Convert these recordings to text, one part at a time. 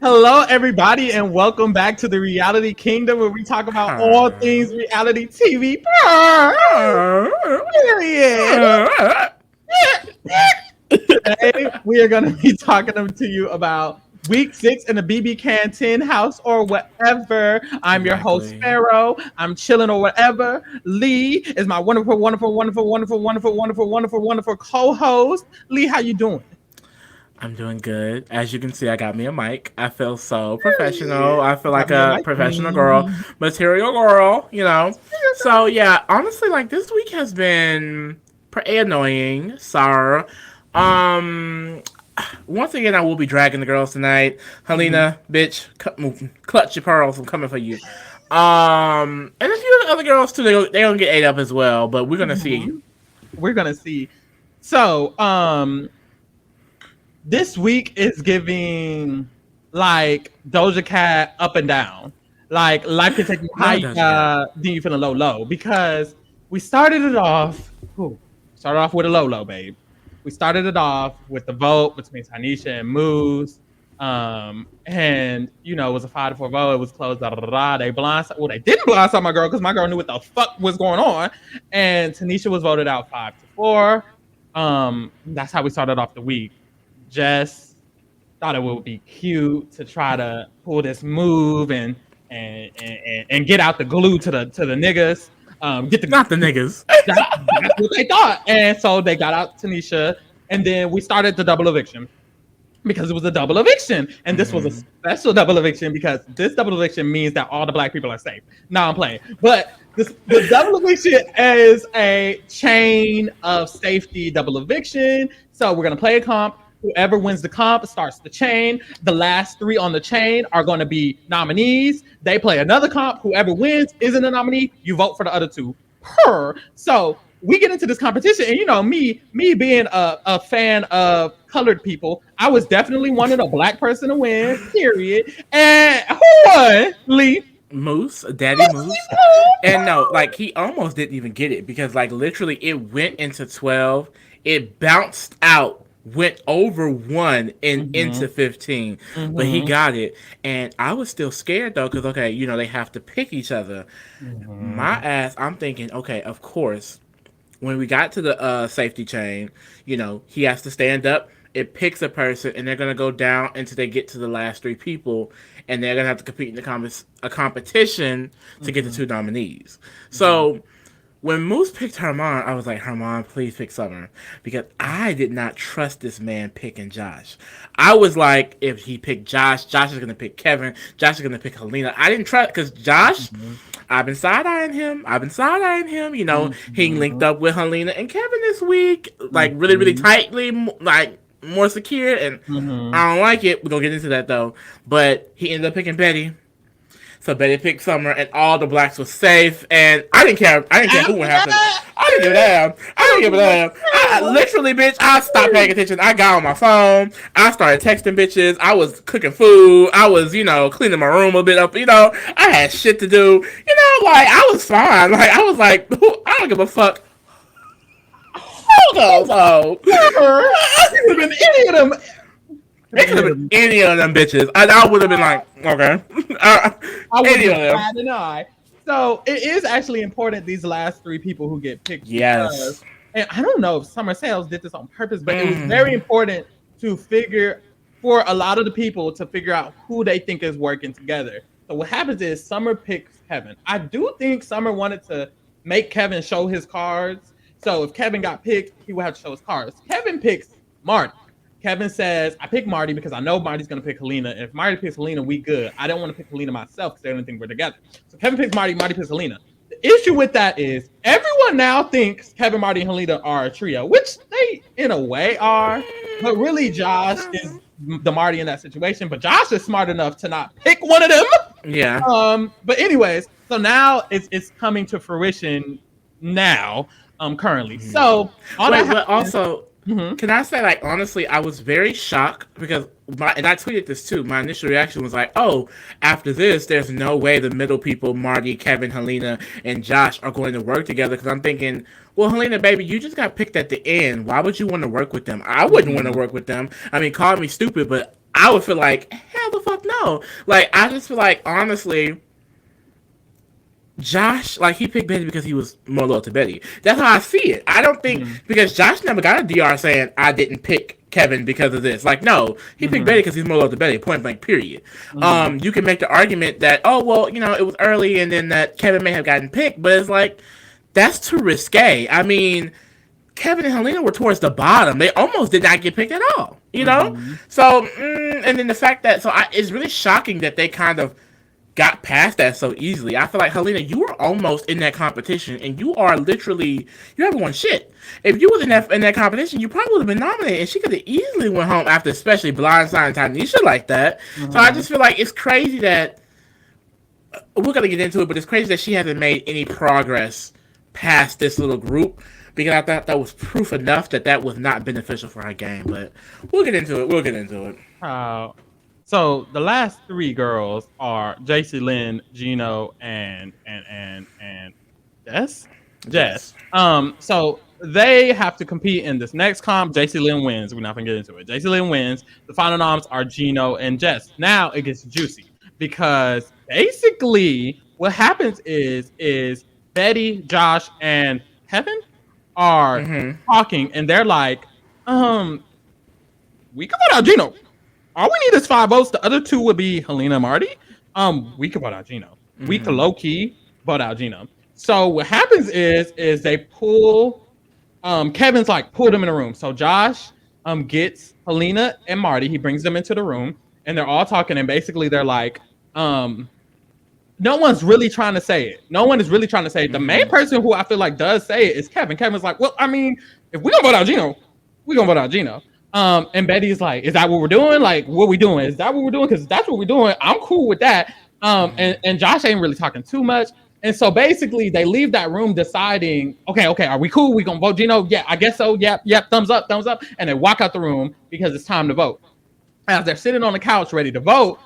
Hello, everybody, and welcome back to the Reality Kingdom, where we talk about all things reality TV. Period. Today, we are going to be talking to you about week 6 in the BB Canteen house or whatever. I'm your host, Exactly. Pharaoh. I'm chilling or whatever. Lee is my wonderful, wonderful, wonderful, wonderful, wonderful, wonderful, wonderful, wonderful co-host. Lee, how you doing? I'm doing good. As you can see, I got me a mic. I feel so professional. I feel Got like me a a mic. professional girl, material girl. So yeah, honestly, like this week has been pretty annoying, sir. Um, Once again, I will be dragging the girls tonight. Mhm. Helena, bitch, clutch your pearls. I'm coming for you. And a few other girls too. They gonna get ate up as well, but we're gonna see. Mhm. We're gonna see. So, this week is giving like Doja Cat up and down. Like life can take you Love high, Doja Cat. then you feeling low because we started it off. Started off with a low, babe. We started it off with the vote between Tanisha and Moose. And it was a 5-4 vote. It was close. Da, da, da, da. They blindside. Well, they didn't blindside my girl because my girl knew what the fuck was going on. And Tanisha was voted out 5-4. That's how we started off the week. Jess thought it would be cute to try to pull this move and get out the glue to the niggas. Get the Not the niggas. that's what they thought, and so they got out Tanisha, and then we started the double eviction because it was a double eviction, and this was a Mm-hmm. special double eviction because this double eviction means that all the black people are safe. Now I'm playing, but the double eviction is a chain of safety double eviction. So we're gonna play a comp. Whoever wins the comp starts the chain. The last three on the chain are going to be nominees. They play another comp. Whoever wins isn't a nominee. You vote for the other two. So we get into this competition, and me being a fan of colored people, I was definitely wanting a black person to win. Period. And who won? Lee. Moose, Daddy Moose. And no, like he almost didn't even get it because like literally it went into 12, it bounced out, went over one and Mm-hmm. into 15, but he Mm-hmm. got it. And I was still scared though because okay, they have to pick each other. My Mm-hmm. ass, I'm thinking, okay, of course, when we got to the safety chain, he has to stand up. It picks a person, and they're gonna go down until they get to the last three people, and they're gonna have to compete in a competition to get the Mm-hmm. two nominees. Mm-hmm. So when Moose picked Herman, I was like, Herman, please pick Summer. Because I did not trust this man picking Josh. I was like, if he picked Josh, Josh is going to pick Kevin. Josh is going to pick Helena. I didn't trust, because Josh, Mm-hmm. I've been side eyeing him. I've been side eyeing him. He linked Mm-hmm. up with Helena and Kevin this week, like really, really Mm-hmm. tightly, like more secure. And Mm-hmm. I don't like it. We're going to get into that though. But he ended up picking Betty. So Betty picked Summer, and all the blacks were safe. And I didn't care. I didn't care who would happen. I didn't give a damn. I didn't give a damn. Literally, bitch, I stopped paying attention. I got on my phone. I started texting bitches. I was cooking food. I was, cleaning my room a bit up. I had shit to do. Like I was fine. Like I was like, I don't give a fuck. Who goes home? It would have been any of them. It could have been any of them bitches. I would have been like, okay, I would any of have them. had an eye. So it is actually important these last three people who get picked because, Yes. and I don't know if Summer Sales did this on purpose, but it was very Mm. important to figure for a lot of the people to figure out who they think is working together. So what happens is Summer picks Kevin. I do think Summer wanted to make Kevin show his cards. So if Kevin got picked, he would have to show his cards. Kevin picks Marty. Kevin says, I pick Marty because I know Marty's going to pick Helena. And if Marty picks Helena, we good. I don't want to pick Helena myself because they don't think we're together. So Kevin picks Marty, Marty picks Helena. The issue with that is everyone now thinks Kevin, Marty, and Helena are a trio, which they, in a way, are. But really, Josh is the Marty in that situation. But Josh is smart enough to not pick one of them. Yeah. But anyways, so now it's coming to fruition now, currently. So all that Wait, but happens. also, Mhm. can I say, like, honestly, I was very shocked because and I tweeted this too. My initial reaction was like, oh, after this, there's no way the middle people, Marty, Kevin, Helena, and Josh, are going to work together. Because I'm thinking, well, Helena, baby, you just got picked at the end. Why would you want to work with them? I wouldn't want to Mhm. work with them. I mean, call me stupid, but I would feel like, hell the fuck know. Like, I just feel like, honestly, Josh, like, he picked Betty because he was more loyal to Betty. That's how I see it. I don't think, because Josh never got a DR saying, I didn't pick Kevin because of this. Like, no, he picked Betty because he's more loyal to Betty, point blank, period. You can make the argument that, oh, well, you know, it was early and then that Kevin may have gotten picked, but it's like, that's too risque. I mean, Kevin and Helena were towards the bottom. They almost did not get picked at all, you know? So, and then the fact that, it's really shocking that they kind of got past that so easily. I feel like, Helena, you were almost in that competition, and you are literally, you haven't won shit. If you was in that competition, you probably would have been nominated, and she could have easily went home after, especially blindsiding Tanisha like that. So I just feel like it's crazy that, we're going to get into it, but it's crazy that she hasn't made any progress past this little group, because I thought that was proof enough that was not beneficial for her game. But we'll get into it. So the last three girls are JC Lynn, Gino, and Jess. So they have to compete in this next comp. JC Lynn wins. We're not gonna get into it. JC Lynn wins. The final noms are Gino and Jess. Now it gets juicy because basically what happens is Betty, Josh, and Kevin are talking, and they're like, we can vote out Gino. All we need is 5 votes. The other 2 would be Helena and Marty. We could vote out Gino. We could low key vote out Gino. So what happens is they pull. Kevin's like pulled them in a room. So Josh gets Helena and Marty. He brings them into the room, and they're all talking. And basically they're like, no one's really trying to say it. No one is really trying to say it. The main person who I feel like does say it is Kevin. Kevin's like, well, I mean, if we don't vote out Gino, we're gonna vote out Gino. And Betty's like, is that what we're doing? Like, what we doing? Is that what we're doing? Because that's what we're doing. I'm cool with that. And Josh ain't really talking too much. And so basically they leave that room deciding, okay, are we cool? We gonna vote Gino? Yeah, I guess so. Yep, thumbs up. And they walk out the room because it's time to vote. As they're sitting on the couch ready to vote,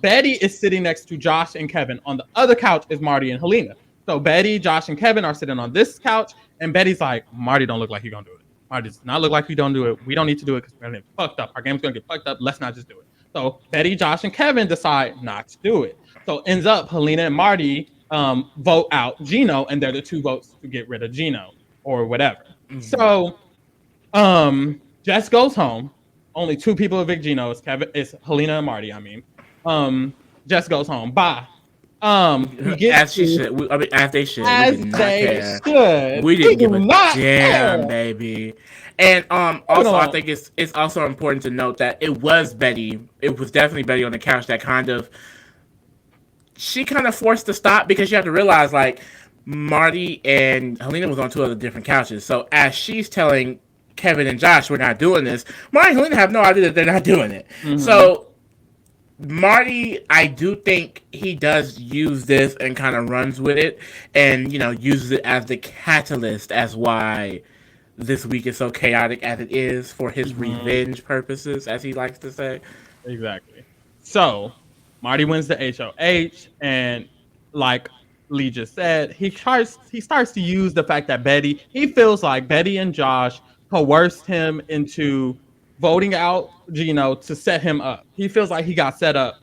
Betty is sitting next to Josh and Kevin. On the other couch is Marty and Helena. So Betty, Josh, and Kevin are sitting on this couch, and Betty's like, Marty don't look like he's gonna do it. Marty does not look like we don't do it. We don't need to do it because we're gonna get fucked up. Our game's gonna get fucked up. Let's not just do it. So Betty, Josh, and Kevin decide not to do it. So ends up Helena and Marty vote out Gino, and they're the 2 votes to get rid of Gino or whatever. So Jess goes home. Only 2 people evict Gino. It's Helena and Marty. Jess goes home. Bye. As she should. As they should. We didn't give a damn, baby. And also, I think it's also important to note that it was Betty. It was definitely Betty on the couch that she kind of forced to stop, because you have to realize, like, Marty and Helena was on 2 other different couches. So as she's telling Kevin and Josh, we're not doing this, Marty and Helena have no idea that they're not doing it. So Marty, I do think he does use this and kind of runs with it, and, you know, uses it as the catalyst as why this week is so chaotic as it is for his revenge purposes, as he likes to say. Exactly. So Marty wins the HOH, and like Lee just said, he starts to use the fact that he feels like Betty and Josh coerced him into voting out Gino to set him up. He feels like he got set up.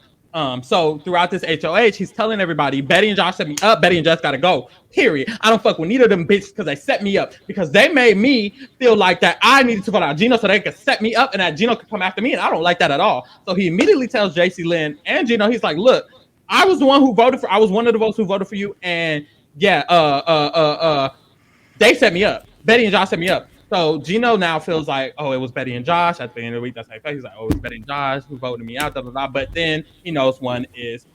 So throughout this HOH, he's telling everybody, Betty and Josh set me up. Betty and Jess gotta go. Period. I don't fuck with neither of them bitches because they set me up. Because they made me feel like that I needed to vote out Gino so they could set me up and that Gino could come after me. And I don't like that at all. So he immediately tells JC Lynn and Gino, he's like, look, I was one of the votes who voted for you. And yeah, they set me up. Betty and Josh set me up. So Gino now feels like, oh, it was Betty and Josh. At the end of the week, that's how he felt. He's like, oh, it was Betty and Josh who voted me out, blah, blah, blah. But then he knows one is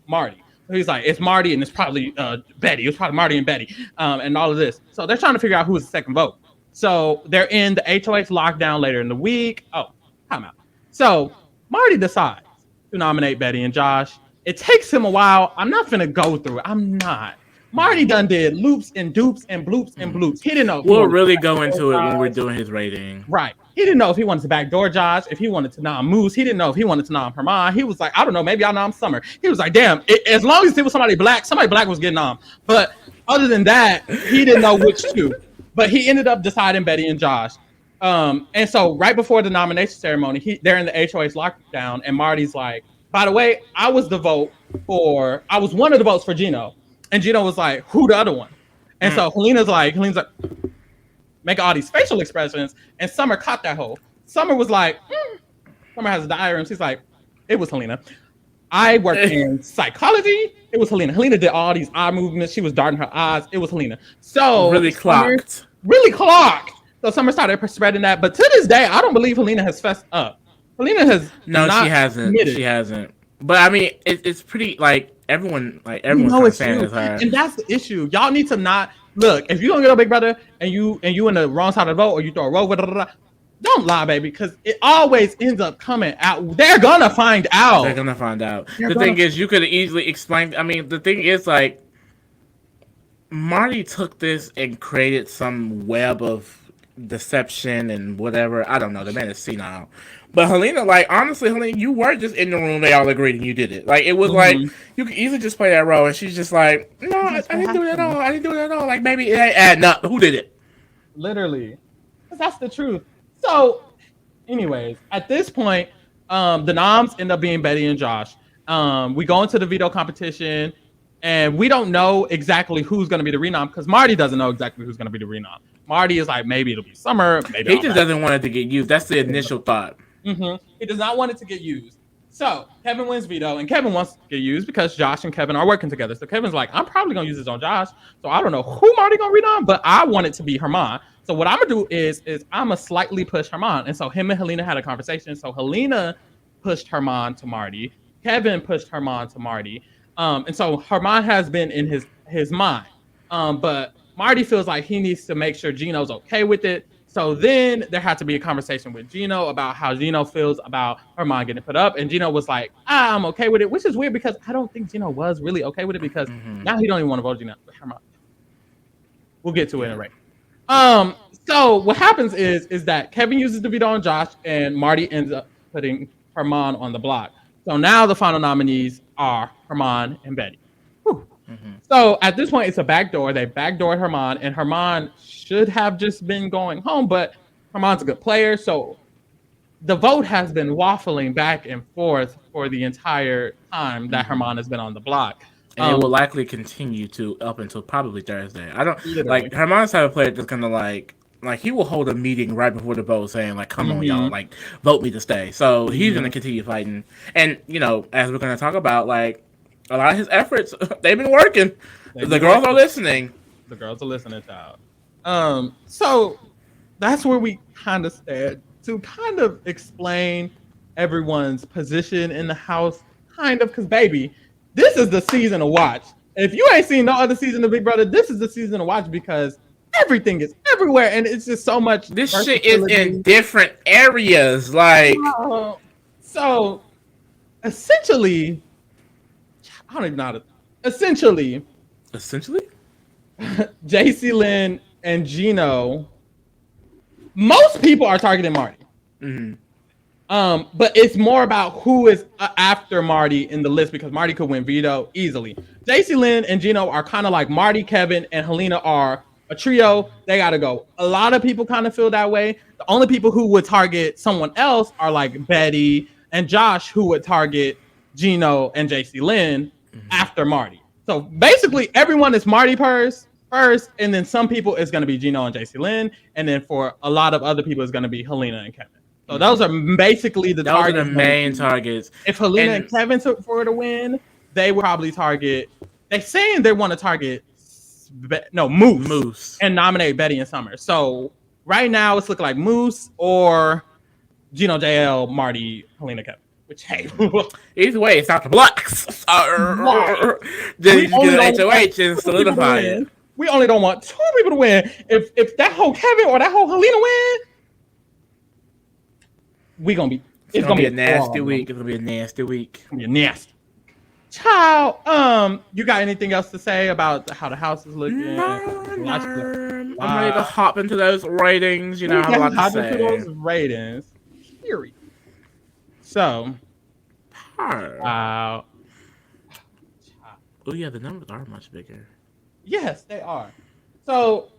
Marty. So he's like, it's Marty and it's probably Betty. It was probably Marty and Betty and all of this. So they're trying to figure out who's the second vote. So they're in the HOH lockdown later in the week. Oh, time out. So Marty decides to nominate Betty and Josh. It takes him a while. I'm not finna go through it. I'm not. Marty done did loops and dupes and bloops and bloops. He didn't know. We'll really go into it when we're doing his rating. Right. He didn't know if he wanted to backdoor Josh, if he wanted to nom Moose. He didn't know if he wanted to nom Herman. He was like, I don't know, maybe I'll nom Summer. He was like, damn, as long as it was somebody black was getting nom. But other than that, he didn't know which two. But he ended up deciding Betty and Josh. And so right before the nomination ceremony, they're in the HOH lockdown, and Marty's like, by the way, I was one of the votes for Gino. And Gino was like, who the other one? And so Helena's like, make all these facial expressions. And Summer caught that hoe. Summer was like, Summer has a diary, and she's like, it was Helena. I worked in psychology. It was Helena. Helena did all these eye movements. She was darting her eyes. It was Helena. So really clocked. Really clocked. So Summer started spreading that. But to this day, I don't believe Helena has fessed up. Helena has she hasn't. Admitted. She hasn't. But I mean, it's pretty like everyone's saying is her. And that's the issue. Y'all need to not look. If you don't get a Big Brother and you in the wrong side of the vote, or you throw a rover, don't lie, baby, because it always ends up coming out. They're gonna find out. The thing is, you could easily explain. I mean, the thing is, like, Marty took this and created some web of deception and whatever. I don't know. The man is senile. But Helena, like, honestly, Helena, you were just in the room. They all agreed and you did it. Like, it was like, you could easily just play that role. And she's just like, no, I didn't do it at all. I didn't do it at all. Like, maybe it ain't adding up. Who did it? Literally. Because that's the truth. So, anyways, at this point, the noms end up being Betty and Josh. We go into the veto competition, and we don't know exactly who's going to be the renom because Marty doesn't know exactly who's going to be the renom. Marty is like, maybe it'll be Summer. Maybe he just doesn't want it to get used. That's the initial thought. He does not want it to get used. So Kevin wins veto, and Kevin wants to get used because Josh and Kevin are working together. So Kevin's like, I'm probably going to use this on Josh. So I don't know who Marty going to renom, but I want it to be Herman. So what I'm gonna do is I'm gonna slightly push Herman. And so him and Helena had a conversation. So Helena pushed Herman to Marty. Kevin pushed Herman to Marty. And so Herman has been in his mind. But Marty feels like he needs to make sure Gino's okay with it. So then there had to be a conversation with Gino about how Gino feels about Herman getting put up. And Gino was like, I'm okay with it, which is weird because I don't think Gino was really okay with it because now he don't even want to vote Gino. Herman. We'll get to it in a rate. So what happens is that Kevin uses the veto on Josh and Marty ends up putting Herman on the block. So now the final nominees are Herman and Betty. So at this point, it's a backdoor. They backdoored Herman, and Herman should have just been going home, but Herman's a good player. So the vote has been waffling back and forth for the entire time that Herman has been on the block. And it will likely continue to up until probably Thursday. I don't like Herman's type of player that's gonna like he will hold a meeting right before the vote saying like, come on y'all, like vote me to stay. So he's gonna continue fighting. And you know, as we're gonna talk about, like a lot of his efforts, they've been working. The girls are listening. The girls are listening, child. So that's where we kind of stand to kind of explain everyone's position in the house, kind of, because baby, this is the season to watch. If you ain't seen no other season of Big Brother, this is the season to watch because everything is everywhere and it's just so much. This shit is in different areas. Like, so essentially, I don't even know how to. Essentially, JC Lynn and Gino, most people are targeting Marty. But it's more about who is after Marty in the list because Marty could win veto easily. JC Lynn and Gino are kind of like Marty, Kevin, and Helena are a trio. They got to go. A lot of people kind of feel that way. The only people who would target someone else are like Betty and Josh, who would target Gino and JC Lynn after Marty. So basically, everyone is Marty first, and then some people is going to be Gino and JC Lynn, and then for a lot of other people, it's going to be Helena and Kevin. So those are basically the main targets. If Helena and Kevin took for to win, they would probably target. They're saying they want to target Moose and nominate Betty and Summer. So right now it's looking like Moose or Gino, JL, Marty, Helena, Kevin. Which hey, either way, it's out the blocks. Then you just get an HOH and solidify it. We only don't want 2 people to win. If that whole Kevin or that whole Helena win, it's gonna be a nasty week. It's gonna be a nasty week. It's gonna be a nasty. Ciao. You got anything else to say about how the house is looking? I'm ready to hop into those ratings. You know, I have a lot to say. Into those ratings. Period. So, oh yeah, the numbers are much bigger. Yes, they are. So,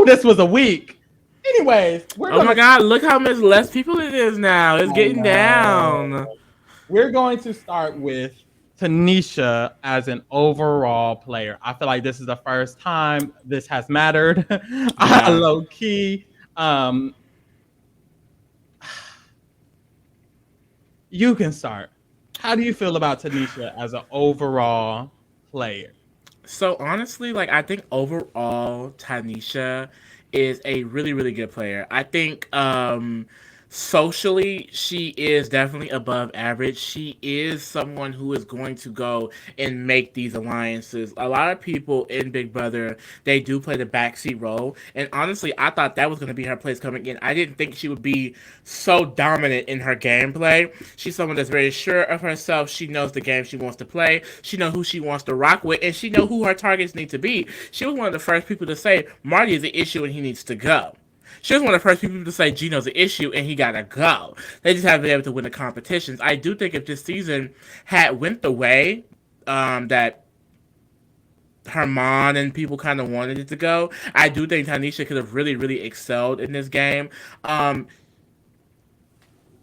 this was a week. Anyways, we're Oh my gonna God! Look how much less people it is now. It's I getting know. down. We're going to start with Tanisha as an overall player. I feel like this is the first time this has mattered. Yeah. Low key. Um, you can start. How do you feel about Tanisha as an overall player? So honestly, like I think overall Tanisha is a really really good player. I think socially she is definitely above average. She is someone who is going to go and make these alliances. A lot of people in Big Brother, they do play the backseat role, and honestly, I thought that was going to be her place coming in. I didn't think she would be so dominant in her gameplay. She's someone that's very sure of herself. She knows the game she wants to play. She knows who she wants to rock with, and she knows who her targets need to be. She was one of the first people to say Marty is the issue and he needs to go. She was one of the first people to say Gino's the issue and he gotta go. They just haven't been able to win the competitions. I do think if this season had went the way that Herman and people kind of wanted it to go, I do think Tanisha could have really, really excelled in this game.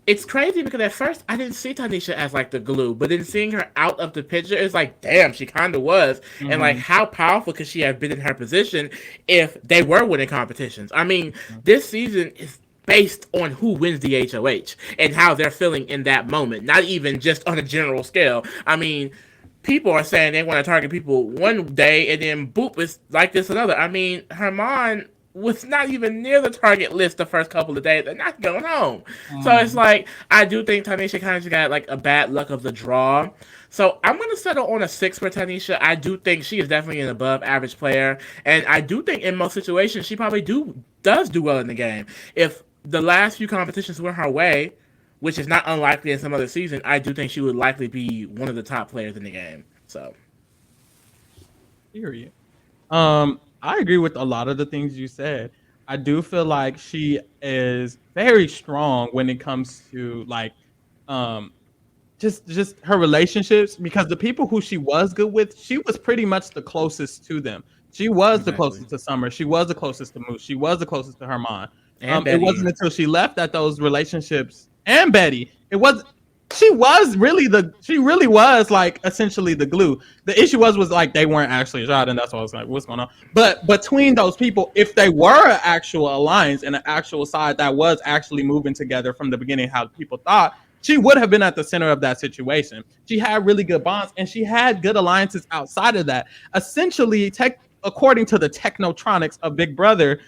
It's crazy because at first I didn't see Tanisha as like the glue, but then seeing her out of the picture, it's like, damn, she kind of was. And like, Mm-hmm. how powerful could she have been in her position if they were winning competitions? I mean, this season is based on who wins the HOH and how they're feeling in that moment, not even just on a general scale. I mean, people are saying they want to target people one day and then boop, it's like this another. I mean, Herman was not even near the target list the first couple of days and not going home. So it's Mm-hmm. like I do think Tanisha kind of got like a bad luck of the draw. So I'm gonna settle on a 6 for Tanisha. I do think she is definitely an above average player, and I do think in most situations she probably does do well in the game. If the last few competitions went her way, which is not unlikely in some other season, I do think she would likely be one of the top players in the game. So Period. I agree with a lot of the things you said. I do feel like she is very strong when it comes to like um just her relationships because the people who she was good with, she was pretty much the closest to them. She was the exactly. closest to Summer. She was the closest to Moose. She was the closest to Herman. And It wasn't Betty. until she left that those relationships and Betty, it was she was really she really was like essentially the glue. The issue was like they weren't actually shot, and that's why I was like, what's going on? But between those people, if they were an actual alliance and an actual side that was actually moving together from the beginning, how people thought, she would have been at the center of that situation. She had really good bonds and she had good alliances outside of that. Essentially, according to the technotronics of Big Brother,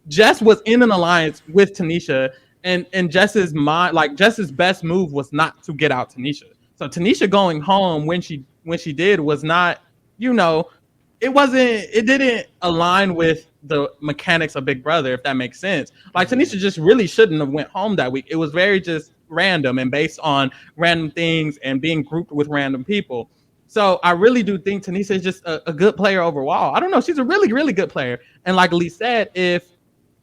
Jess was in an alliance with Tanisha, and Jess's mind, like Jess's best move was not to get out Tanisha. So Tanisha going home when she did was not, you know, it didn't align with the mechanics of Big Brother, if that makes sense. Like Mm-hmm. Tanisha just really shouldn't have went home that week. It was very just random and based on random things and being grouped with random people. So I really do think Tanisha is just a good player overall. I don't know. She's a really, really good player. And like Lee said, if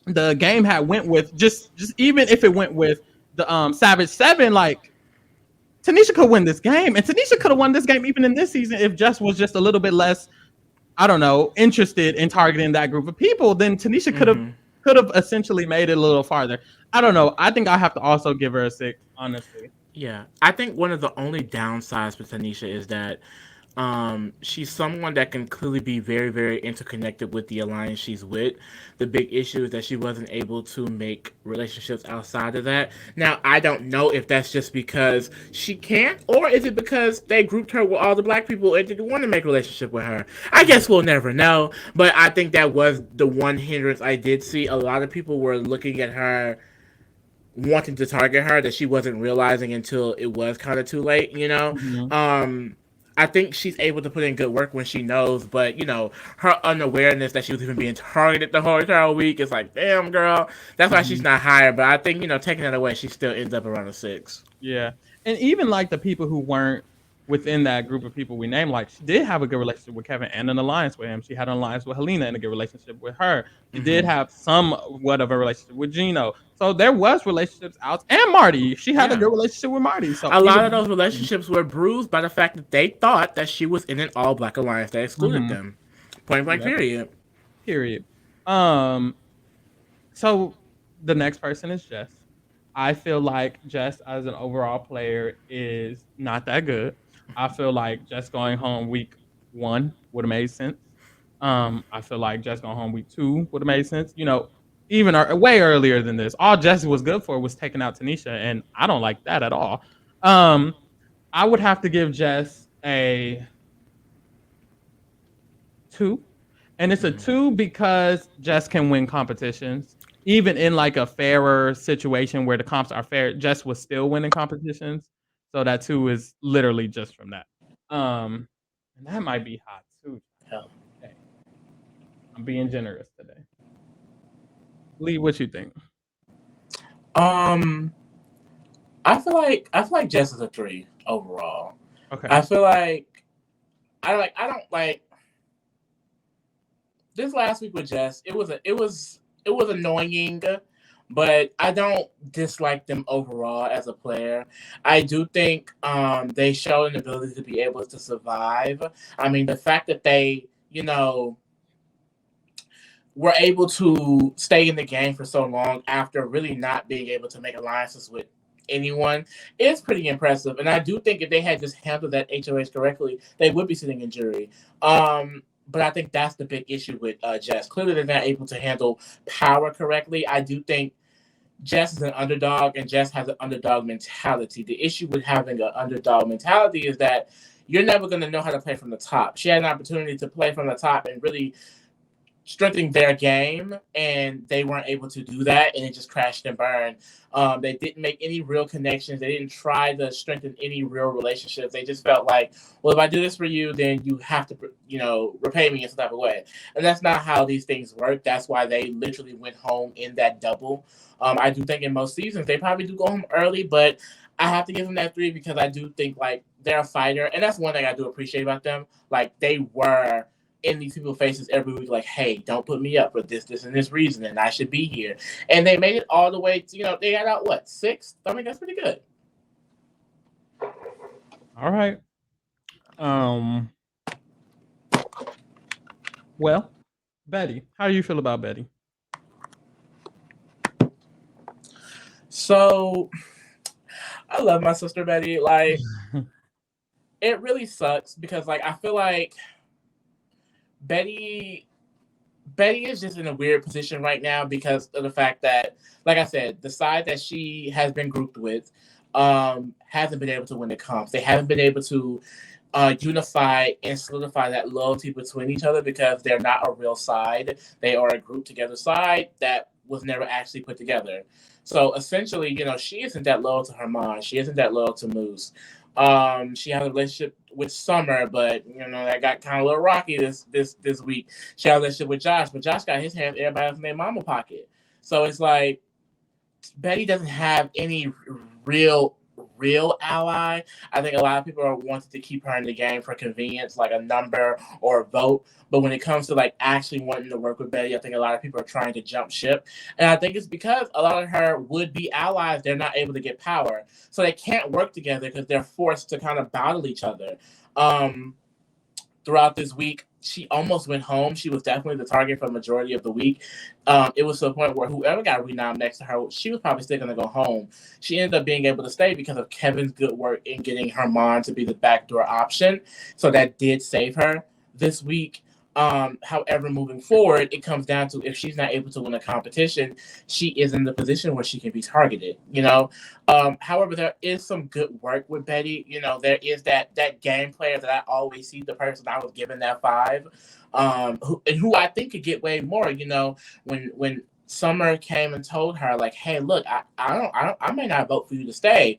the game had went with just even if it went with the Savage Seven, like Tanisha could win this game, and Tanisha could have won this game even in this season if Jess was just a little bit less, I don't know, interested in targeting that group of people. Then Tanisha Mm-hmm. could have essentially made it a little farther. I don't know. I think I have to also give her a 6, honestly. Yeah, I think one of the only downsides with Tanisha is that she's someone that can clearly be very, very interconnected with the alliance she's with. The big issue is that she wasn't able to make relationships outside of that. Now, I don't know if that's just because she can't, or is it because they grouped her with all the black people and didn't want to make a relationship with her. I guess we'll never know, but I think that was the one hindrance I did see. A lot of people were looking at her wanting to target her that she wasn't realizing until it was kind of too late, you know? Mm-hmm. Um, I think she's able to put in good work when she knows, but you know, her unawareness that she was even being targeted the whole entire week is like, damn, girl. That's why she's Mm-hmm. not higher. But I think, you know, taking that away, she still ends up around a 6. Yeah. And even like the people who weren't within that group of people we named, like she did have a good relationship with Kevin and an alliance with him. She had an alliance with Helena and a good relationship with her. She did Mm-hmm. have somewhat of a relationship with Gino. So there was relationships out, and Marty. She had a Yeah. good relationship with Marty. So A lot of even those relationships were bruised by the fact that they thought that she was in an all black alliance that excluded mm-hmm. them. Point blank, Yep. period. Period. Um So the next person is Jess. I feel like Jess as an overall player is not that good. I feel like Jess going home week 1 would have made sense. I feel like Jess going home week 2 would have made sense. Even way earlier than this. All Jess was good for was taking out Tanisha, and I don't like that at all. Um, I would have to give Jess a 2. And it's a 2 because Jess can win competitions. Even in like a fairer situation where the comps are fair, Jess was still winning competitions. So that 2 is literally just from that. And that might be hot too. Yeah. Hey, I'm being generous today. Lee, what you think? Um, I feel like Jess is a 3 overall. Okay. I feel like I don't like this last week with Jess. It was annoying, but I don't dislike them overall as a player. I do think they show an ability to be able to survive. I mean, the fact that they were able to stay in the game for so long after really not being able to make alliances with anyone is pretty impressive. And I do think if they had just handled that HOH correctly, they would be sitting in jury. But I think that's the big issue with Jess. Clearly, they're not able to handle power correctly. I do think Jess is an underdog, and Jess has an underdog mentality. The issue with having an underdog mentality is that you're never going to know how to play from the top. She had an opportunity to play from the top and really strengthening their game, and they weren't able to do that, and it just crashed and burned. They didn't make any real connections. They didn't try to strengthen any real relationships. They just felt like, well, if I do this for you, then you have to, repay me in some type of way. And that's not how these things work. That's why they literally went home in that double. I do think in most seasons they probably do go home early, but I have to give them that 3 because I do think like they're a fighter, and that's one thing I do appreciate about them. Like they were in these people's faces every week, like, hey, don't put me up for this, and this reason, and I should be here. And they made it all the way to, they got out, what, 6th? I mean, that's pretty good. All right. Well, Betty, how do you feel about Betty? So, I love my sister Betty. Like, it really sucks because, like, I feel like Betty is just in a weird position right now because of the fact that, like I said, the side that she has been grouped with hasn't been able to win the comps. They haven't been able to unify and solidify that loyalty between each other because they're not a real side. They are a grouped together side that was never actually put together. So essentially, she isn't that loyal to her mom. She isn't that loyal to Moose. She had a relationship with Summer, but that got kind of a little rocky this week. She had a relationship with Josh, but Josh got his hands everybody else in their mama pocket. So it's like Betty doesn't have any real ally. I think a lot of people are wanting to keep her in the game for convenience, like a number or a vote. But when it comes to like actually wanting to work with Betty, I think a lot of people are trying to jump ship. And I think it's because a lot of her would-be allies, they're not able to get power. So they can't work together because they're forced to kind of battle each other. Throughout this week, she almost went home. She was definitely the target for the majority of the week. It was to a point where whoever got renommed next to her, she was probably still going to go home. She ended up being able to stay because of Kevin's good work in getting Herman to be the backdoor option. So that did save her this week. However, moving forward, it comes down to if she's not able to win a competition, she is in the position where she can be targeted, However, there is some good work with Betty. There is that game player that I always see, the person I was given that 5, who I think could get way more, when Summer came and told her, like, hey, look, I may not vote for you to stay.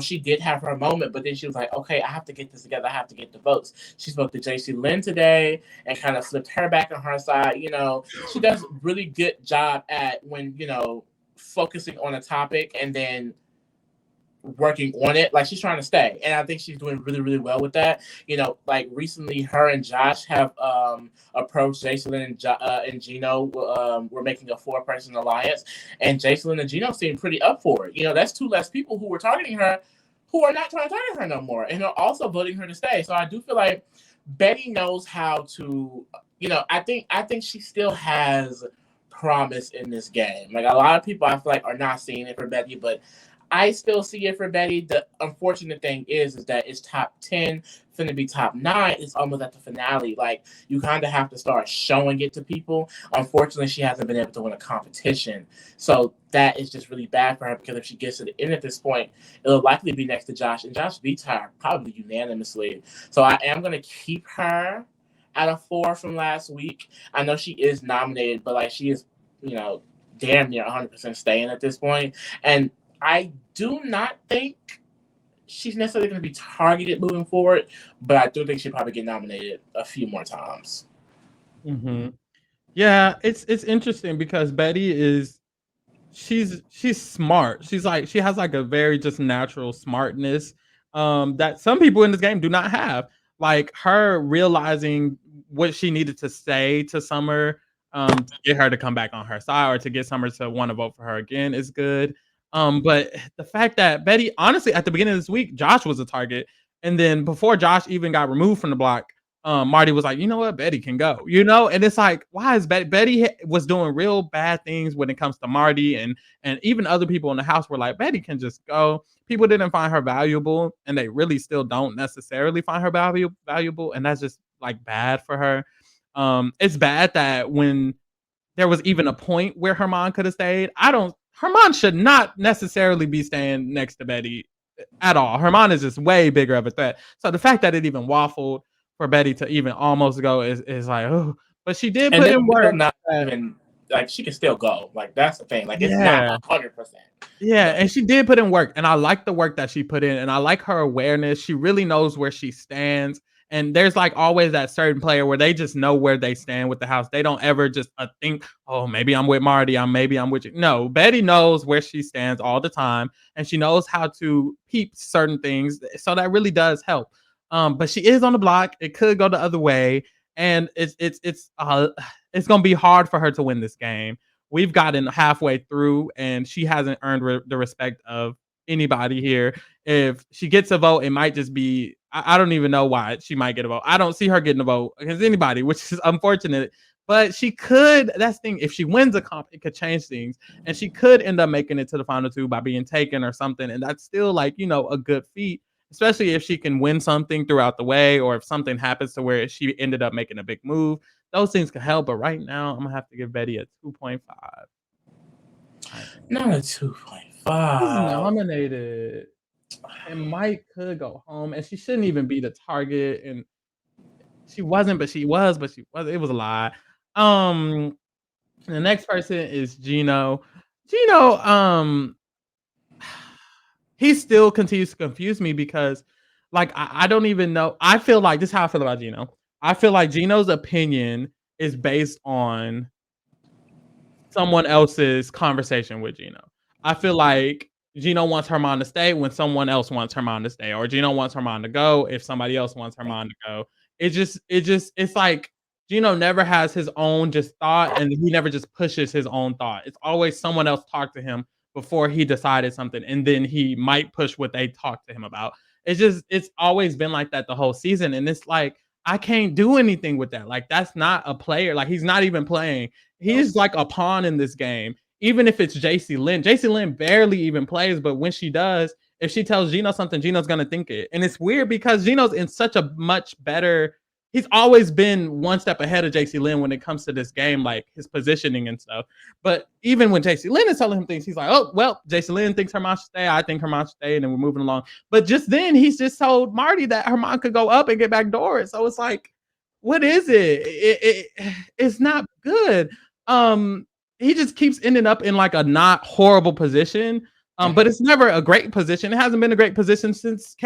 She did have her moment, but then she was like, okay, I have to get this together. I have to get the votes. She spoke to JC Lynn today and kind of flipped her back on her side. She does a really good job at when, focusing on a topic and then working on it. Like she's trying to stay, and I think she's doing really, really well with that. Like recently, her and Josh have approached Jason and Gino. We're making a 4-person alliance, and Jason and Gino seem pretty up for it. That's 2 less people who were targeting her, who are not trying to target her no more, and are also voting her to stay. So I do feel like Betty knows how to. I think she still has promise in this game. Like a lot of people, I feel like are not seeing it for Betty, but I still see it for Betty. The unfortunate thing is that it's top 10, finna be top 9. It's almost at the finale. Like you kind of have to start showing it to people. Unfortunately, she hasn't been able to win a competition, so that is just really bad for her because if she gets to the end at this point, it'll likely be next to Josh, and Josh beats her probably unanimously. So I am gonna keep her at a 4 from last week. I know she is nominated, but like she is, damn near 100% staying at this point. And I do not think she's necessarily going to be targeted moving forward, but I do think she'll probably get nominated a few more times. Mm-hmm. Yeah, it's interesting because Betty is she's smart. She has like a very just natural smartness that some people in this game do not have. Like her realizing what she needed to say to Summer to get her to come back on her side or to get Summer to want to vote for her again is good. But the fact that Betty, honestly, at the beginning of this week, Josh was a target, and then before Josh even got removed from the block, Marty was like, you know what, Betty can go, and it's like, why is Betty was doing real bad things when it comes to Marty, and even other people in the house were like, Betty can just go. People didn't find her valuable, and they really still don't necessarily find her valuable, and that's just like bad for her. It's bad that when there was even a point where Herman could have stayed, Herman should not necessarily be staying next to Betty at all. Herman is just way bigger of a threat. So the fact that it even waffled for Betty to even almost go is like, oh, but she did put in work. Not even like she can still go. Like that's the thing. Like it's not 100%. Yeah, and she did put in work, and I like the work that she put in, and I like her awareness. She really knows where she stands. And there's like always that certain player where they just know where they stand with the house. They don't ever just think, oh, maybe I'm with Marty. Maybe I'm with you. No, Betty knows where she stands all the time, and she knows how to peep certain things. So that really does help. But she is on the block. It could go the other way, and it's gonna be hard for her to win this game. We've gotten halfway through, and she hasn't earned the respect of anybody here. If she gets a vote, it might just be, I don't even know why she might get a vote. I don't see her getting a vote against anybody, which is unfortunate. But she could, that's the thing, if she wins a comp, it could change things. And she could end up making it to the final 2 by being taken or something. And that's still like, a good feat, especially if she can win something throughout the way, or if something happens to where she ended up making a big move. Those things can help. But right now, I'm going to have to give Betty a 2.5. Not a 2.5. She's nominated. And Mike could go home, and she shouldn't even be the target. And she wasn't, but she was. It was a lie. The next person is Gino. He still continues to confuse me because, like, I don't even know. I feel like this is how I feel about Gino. I feel like Gino's opinion is based on someone else's conversation with Gino. I feel like Gino wants Herman to stay when someone else wants Herman to stay, or Gino wants Herman to go if somebody else wants Herman to go. It's like Gino never has his own just thought, and he never just pushes his own thought. It's always someone else talked to him before he decided something, and then he might push what they talked to him about. It's always been like that the whole season, and it's like, I can't do anything with that. Like, that's not a player. Like, he's not even playing. He's like a pawn in this game. Even if it's JC Lynn barely even plays, but when she does, if she tells Gino something, Gino's gonna think it. And it's weird because Gino's in such a much better, he's always been one step ahead of JC Lynn when it comes to this game, like his positioning and stuff. But even when JC Lynn is telling him things, he's like, oh, well, JC Lynn thinks Herman should stay. I think Herman should stay, and then we're moving along. But just then, he's just told Marty that Herman could go up and get backdoored. So it's like, what is it? It's not good. He just keeps ending up in like a not horrible position. But it's never a great position. It hasn't been a great position since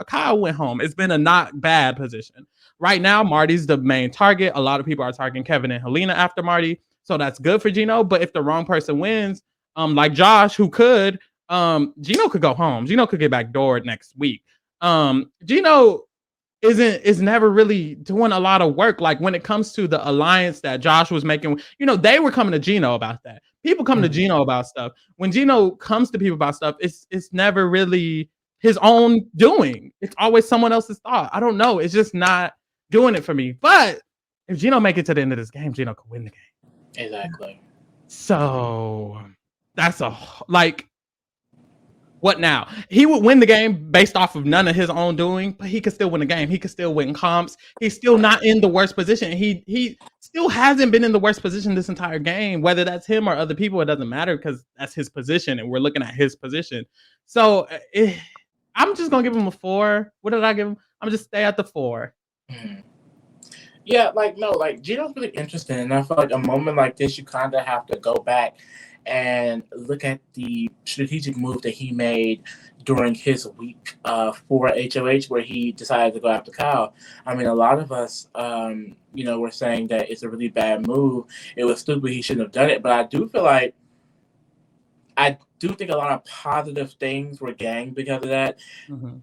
Kyle went home. It's been a not bad position. Right now, Marty's the main target. A lot of people are targeting Kevin and Helena after Marty. So that's good for Gino. But if the wrong person wins, like Josh, who could, Gino could go home. Gino could get backdoored next week. Gino is never really doing a lot of work. Like when it comes to the alliance that Josh was making, they were coming to Gino about that. People come to Gino about stuff. When Gino comes to people about stuff, it's never really his own doing. It's always someone else's thought. I don't know. It's just not doing it for me. But if Gino make it to the end of this game, Gino could win the game. Exactly. So that's like, what now? He would win the game based off of none of his own doing, but he could still win the game. He could still win comps. He's still not in the worst position. He still hasn't been in the worst position this entire game. Whether that's him or other people, it doesn't matter because that's his position, and we're looking at his position. So I'm just gonna give him a 4. What did I give him? I'm just stay at the 4. Mhm. Yeah, like no, like Gino's really interesting, and I feel like a moment like this, you kind of have to go back and look at the strategic move that he made during his week for HOH, where he decided to go after Kyle. I mean, a lot of us, were saying that it's a really bad move. It was stupid. He shouldn't have done it. But I do think a lot of positive things were gained because of that. Mm-hmm.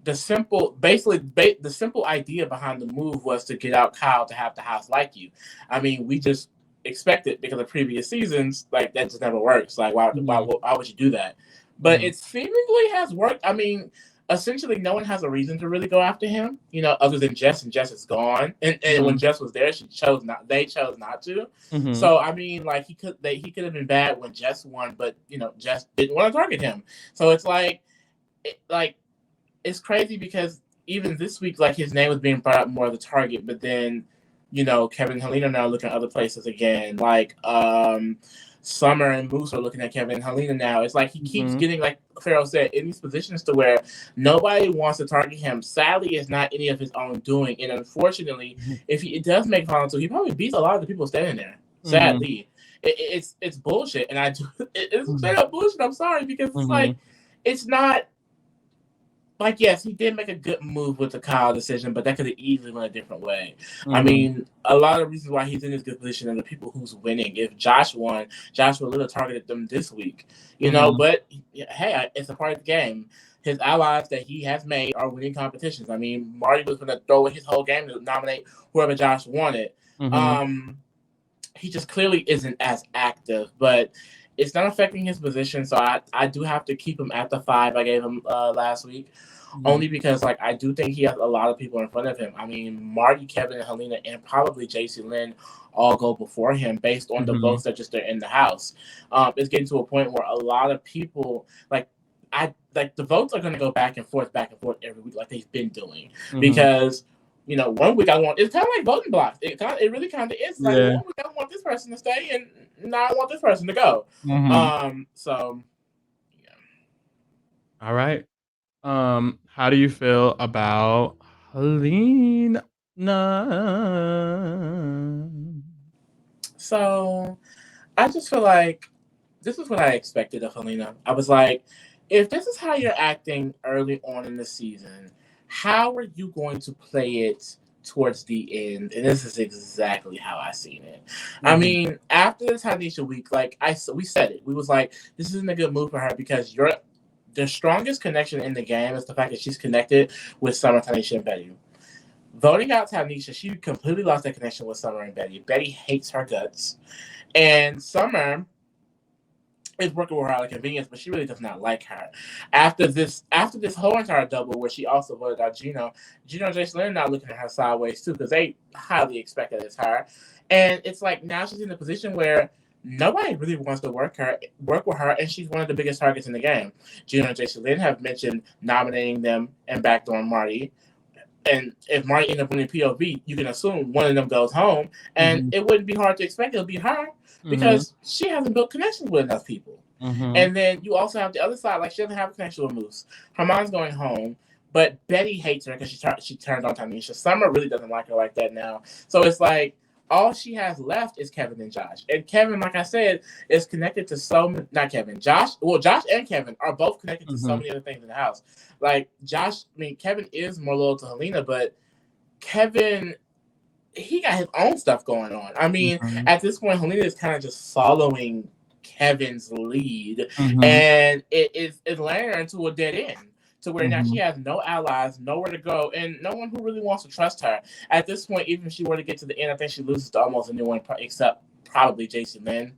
The simple, the simple idea behind the move was to get out Kyle to have the house like you. I mean, we just expected because of previous seasons, like that just never works. Like, why would you do that? But it seemingly has worked. I mean, essentially, no one has a reason to really go after him, other than Jess, and Jess is gone. And when Jess was there, they chose not to. Mm-hmm. So I mean, like he could have been bad when Jess won, but Jess didn't want to target him. So it's it's crazy because even this week, like his name was being brought up more of the target, but then, Kevin and Helena now looking at other places again. Like Summer and Moose are looking at Kevin and Helena now. It's like he keeps getting, like Pharaoh said, in these positions to where nobody wants to target him. Sadly, it's not any of his own doing. And unfortunately, if he does make final 2, he probably beats a lot of the people standing there. Sadly. It's bullshit. And it's straight up bullshit. I'm sorry, because it's like, it's not. Like, yes, he did make a good move with the Kyle decision, but that could have easily went a different way. I mean, a lot of reasons why he's in this good position are the people who's winning. If Josh won, Josh would have targeted them this week, but hey, it's a part of the game. His allies that he has made are winning competitions. I mean, Marty was going to throw his whole game to nominate whoever Josh wanted. He just clearly isn't as active, but it's not affecting his position, so I do have to keep him at the 5 I gave him last week, only because I do think he has a lot of people in front of him. I mean, Marty, Kevin, and Helena, and probably JC Lynn all go before him based on the votes that just are in the house. It's getting to a point where a lot of people the votes are going to go back and forth every week, like they've been doing, because. 1 week I want, it's kind of like voting blocks. It really kind of is. Like, 1 week I want this person to stay, and now I want this person to go. So, yeah. All right. How do you feel about Helena? So, I just feel like this is what I expected of Helena. I was like, if this is how you're acting early on in the season, how are you going to play it towards the end? And this is exactly how I seen it. I mean, after the Tanisha week, we said it. We was like, this isn't a good move for her because the strongest connection in the game is the fact that she's connected with Summer, Tanisha, and Betty. Voting out Tanisha, she completely lost that connection with Summer and Betty. Betty hates her guts. And Summer is working with her out of convenience, but she really does not like her. After this whole entire double where she also voted out Gino and Jason Lynn now looking at her sideways too, because they highly expect that it's her. And it's like now she's in a position where nobody really wants to work with her, and she's one of the biggest targets in the game. Gino and Jason Lynn have mentioned nominating them and backdooring Marty. And if Marty ends up winning POV, you can assume one of them goes home, and it wouldn't be hard to expect it'll be her because she hasn't built connections with enough people. And then you also have the other side, like she doesn't have a connection with Moose. Her mom's going home, but Betty hates her because she turned on Tanisha. Summer really doesn't like her like that now. So it's like all she has left is Kevin and Josh. And Kevin, like I said, is connected to not Kevin, Josh. Well, Josh and Kevin are both connected to so many other things in the house. Like Kevin is more loyal to Helena, but Kevin, he got his own stuff going on. I mean, at this point, Helena is kind of just following Kevin's lead, and it's landing her into a dead end. To where now she has no allies, nowhere to go, and no one who really wants to trust her. At this point, even if she were to get to the end, I think she loses to almost anyone except probably Jason Lynn.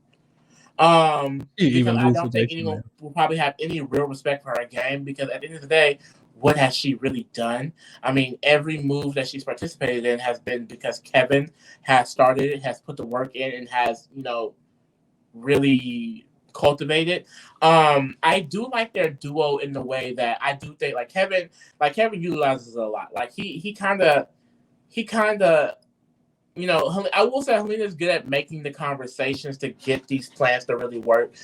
Because I don't think anyone will probably have any real respect for her game, because at the end of the day, what has she really done? I mean, every move that she's participated in has been because Kevin has started it, has put the work in, and has, really cultivated. I do like their duo in the way that I do think Kevin utilizes it a lot. Like he kind of I will say Helena's good at making the conversations to get these plans to really work.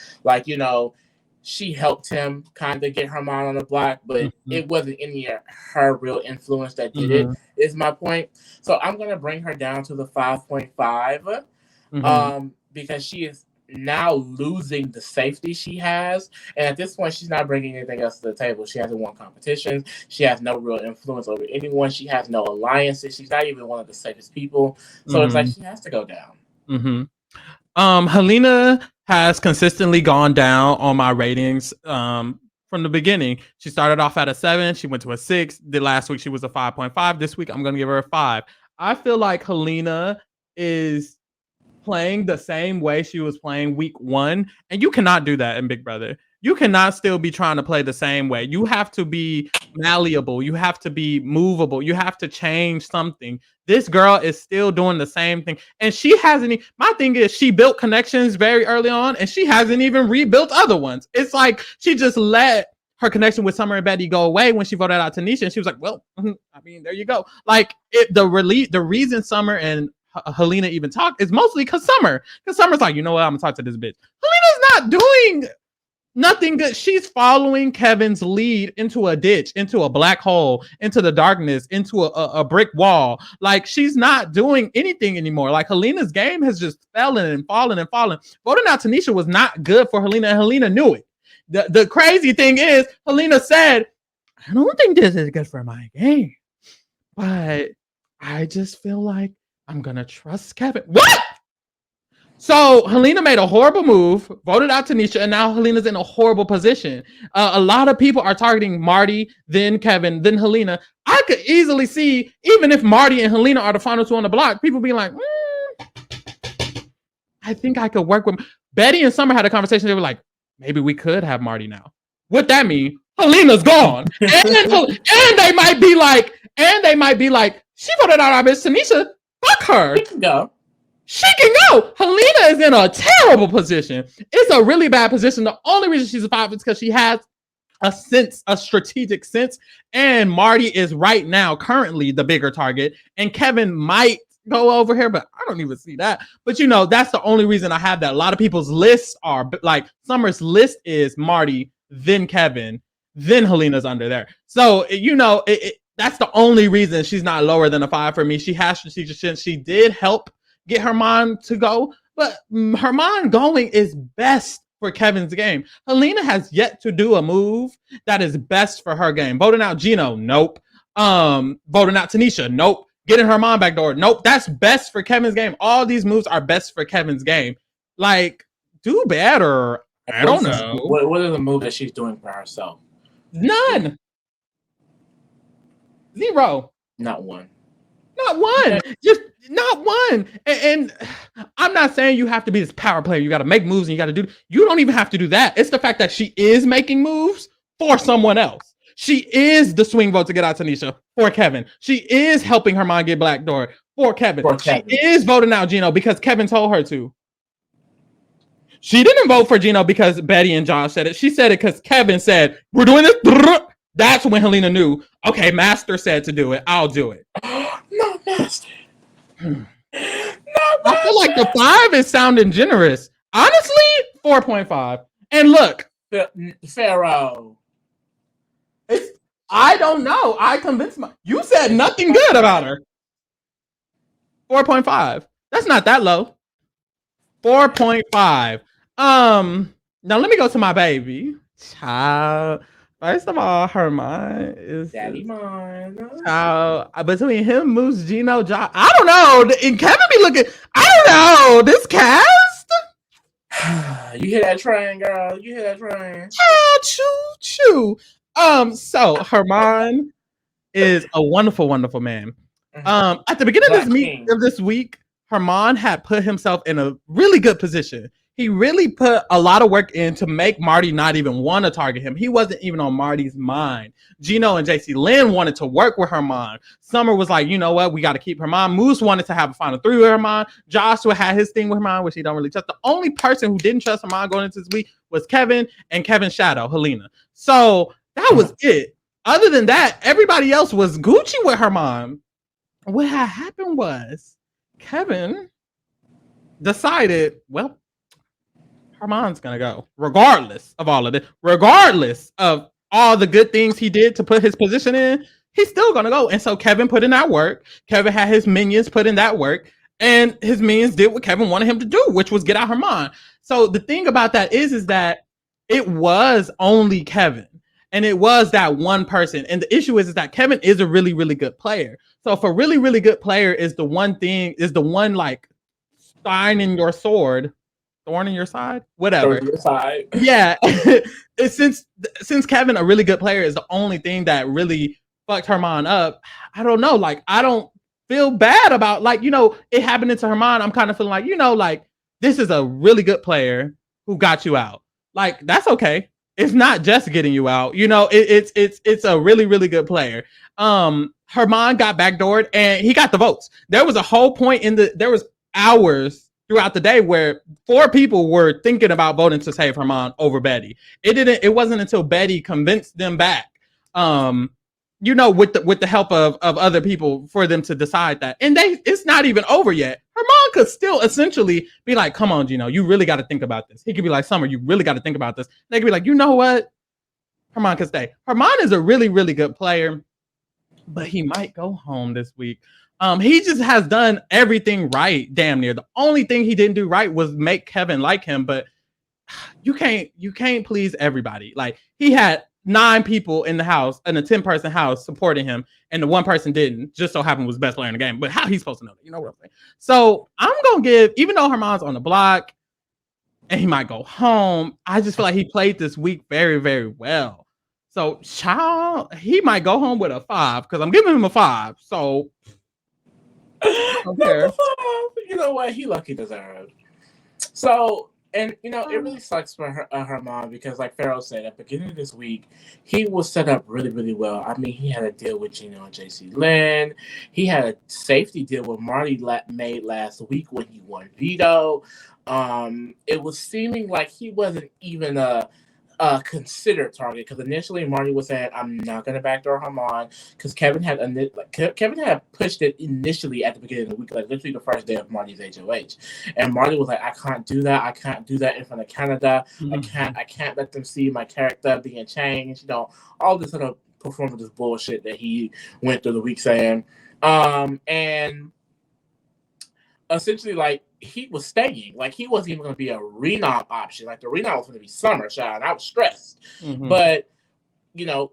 She helped him kind of get Herman on the block, but it wasn't any of her real influence that did it, is my point. So I'm going to bring her down to the 5.5 because she is now losing the safety she has. And at this point, she's not bringing anything else to the table. She hasn't won competitions. She has no real influence over anyone. She has no alliances. She's not even one of the safest people. So it's like she has to go down. Helena has consistently gone down on my ratings from the beginning. She started off at a 7. She went to a 6. The last week she was a 5.5. This week I'm going to give her a 5. I feel like Helena is playing the same way she was playing week 1, and you cannot do that in Big Brother. You cannot still be trying to play the same way. You have to be malleable. You have to be movable. You have to change something. This girl is still doing the same thing. And she hasn't. My thing is, she built connections very early on, and she hasn't even rebuilt other ones. It's like she just let her connection with Summer and Betty go away when she voted out Tanisha, and she was like, well, I mean, there you go. The reason Summer and Helena even talk is mostly because Summer's like, you know what, I'm gonna talk to this bitch. Helena's not doing nothing good. She's following Kevin's lead into a ditch, into a black hole, into the darkness, into a brick wall. Like, she's not doing anything anymore. Like, Helena's game has just fallen and fallen and fallen. Voting out Tanisha was not good for Helena, and Helena knew it. The crazy thing is, Helena said, I don't think this is good for my game, but I just feel like I'm gonna trust Kevin. What? So Helena made a horrible move, voted out Tanisha, and now Helena's in a horrible position. A lot of people are targeting Marty, then Kevin, then Helena. I could easily see, even if Marty and Helena are the final two on the block, people being like, I think I could work with. Betty and Summer had a conversation. They were like, maybe we could have Marty now. What that mean? Helena's gone. and they might be like, she voted out our bitch Tanisha. Fuck her. She can go. Helena is in a terrible position. It's a really bad position. The only reason she's a 5 is because she has a strategic sense. And Marty is right now currently the bigger target. And Kevin might go over here, but I don't even see that. But that's the only reason I have that. A lot of people's lists are like, Summer's list is Marty, then Kevin, then Helena's under there. So that's the only reason she's not lower than a 5 for me. She has strategic sense. She did help get Herman to go, but Herman going is best for Kevin's game. Helena has yet to do a move that is best for her game. Voting out Gino, nope. Voting out Tanisha, nope. Getting Herman back door, nope. That's best for Kevin's game. All these moves are best for Kevin's game. Like, do better. I don't know. What are the moves that she's doing for herself? None. 0. Not one. Just not one. And I'm not saying you have to be this power player. You got to make moves and you got to do. You don't even have to do that. It's the fact that she is making moves for someone else. She is the swing vote to get out Tanisha for Kevin. She is helping Herman get black door for Kevin. She is voting out Gino because Kevin told her to. She didn't vote for Gino because Betty and Josh said it. She said it because Kevin said, we're doing this. That's when Helena knew, okay, Master said to do it. I'll do it. Not Master. I feel like the 5 is sounding generous. Honestly, 4.5. And look. Pharaoh. I don't know. I convinced you said nothing good about her. 4.5. That's not that low. 4.5. Now let me go to my baby. Child. First of all, Herman is Daddy mine. Between him, Moose, Gino, Josh, I don't know. And Kevin be looking. I don't know. This cast. You hear that train, girl? You hear that train? Choo choo. So Herman is a wonderful, wonderful man. At the beginning of this week, Herman had put himself in a really good position. he really put a lot of work in to make Marty not even want to target him. He wasn't even on Marty's mind. Gino and JC Lynn wanted to work with Herman. Summer was like, you know what, we got to keep Herman. Moose wanted to have a final three with Herman. Joshua had his thing with Herman, which he don't really trust. The only person who didn't trust Herman going into this week was Kevin and Kevin's shadow, Helena. So that was it. Other than that, everybody else was Gucci with Herman. What had happened was Kevin decided, well, Herman's gonna go, regardless of all of this, regardless of all the good things he did to put his position in, he's still gonna go. And so Kevin put in that work. Kevin had his minions put in that work, and his minions did what Kevin wanted him to do, which was get out Herman. So the thing about that is that it was only Kevin. And it was that one person. And the issue is that Kevin is a really, really good player. So if a really, really good player is the one thing, is the one like thorn in your sword, thorn in your side, whatever. Your side. Yeah. since Kevin, a really good player, is the only thing that really fucked Herman up. I don't know. Like, I don't feel bad about, like, you know, it happening to Herman. I'm kind of feeling like, you know, like, this is a really good player who got you out. Like, that's okay. It's not just getting you out. You know, it's a really, really good player. Herman got backdoored and he got the votes. There was a whole point there was hours throughout the day where 4 people were thinking about voting to save Herman over Betty. It wasn't until Betty convinced them back, you know, with the help of other people for them to decide that. And it's not even over yet. Herman could still essentially be like, come on, Gino, you really got to think about this. He could be like, Summer, you really got to think about this. They could be like, you know what? Herman could stay. Herman is a really, really good player, but he might go home this week. He just has done everything right, damn near. The only thing he didn't do right was make Kevin like him, but you can't please everybody. Like, he had 9 people in the house, in a 10-person house, supporting him, and the one person didn't, just so happened was the best player in the game. But how he's supposed to know that? You know what I'm saying? So I'm gonna give, even though Herman's on the block and he might go home, I just feel like he played this week very, very well. So child, he might go home with a 5 because I'm giving him a 5. So I don't care. You know what? He lucky deserved. So, and you know, it really sucks for her mom because, like Pharaoh said, at the beginning of this week, he was set up really, really well. I mean, he had a deal with Gino and JC Lynn. He had a safety deal with Marty made last week when he won veto. It was seeming like he wasn't even a considered target because initially Marty was saying, I'm not going to backdoor Herman because Kevin had pushed it initially at the beginning of the week, like literally the first day of Marty's HOH, and Marty was like, I can't do that in front of Canada. Mm-hmm. I can't let them see my character being changed, you know, all this sort of performative bullshit that he went through the week saying, and essentially, like, he was staying. Like, he wasn't even going to be a renom option. Like, the renom was going to be Summer, child. And I was stressed. Mm-hmm. But, you know,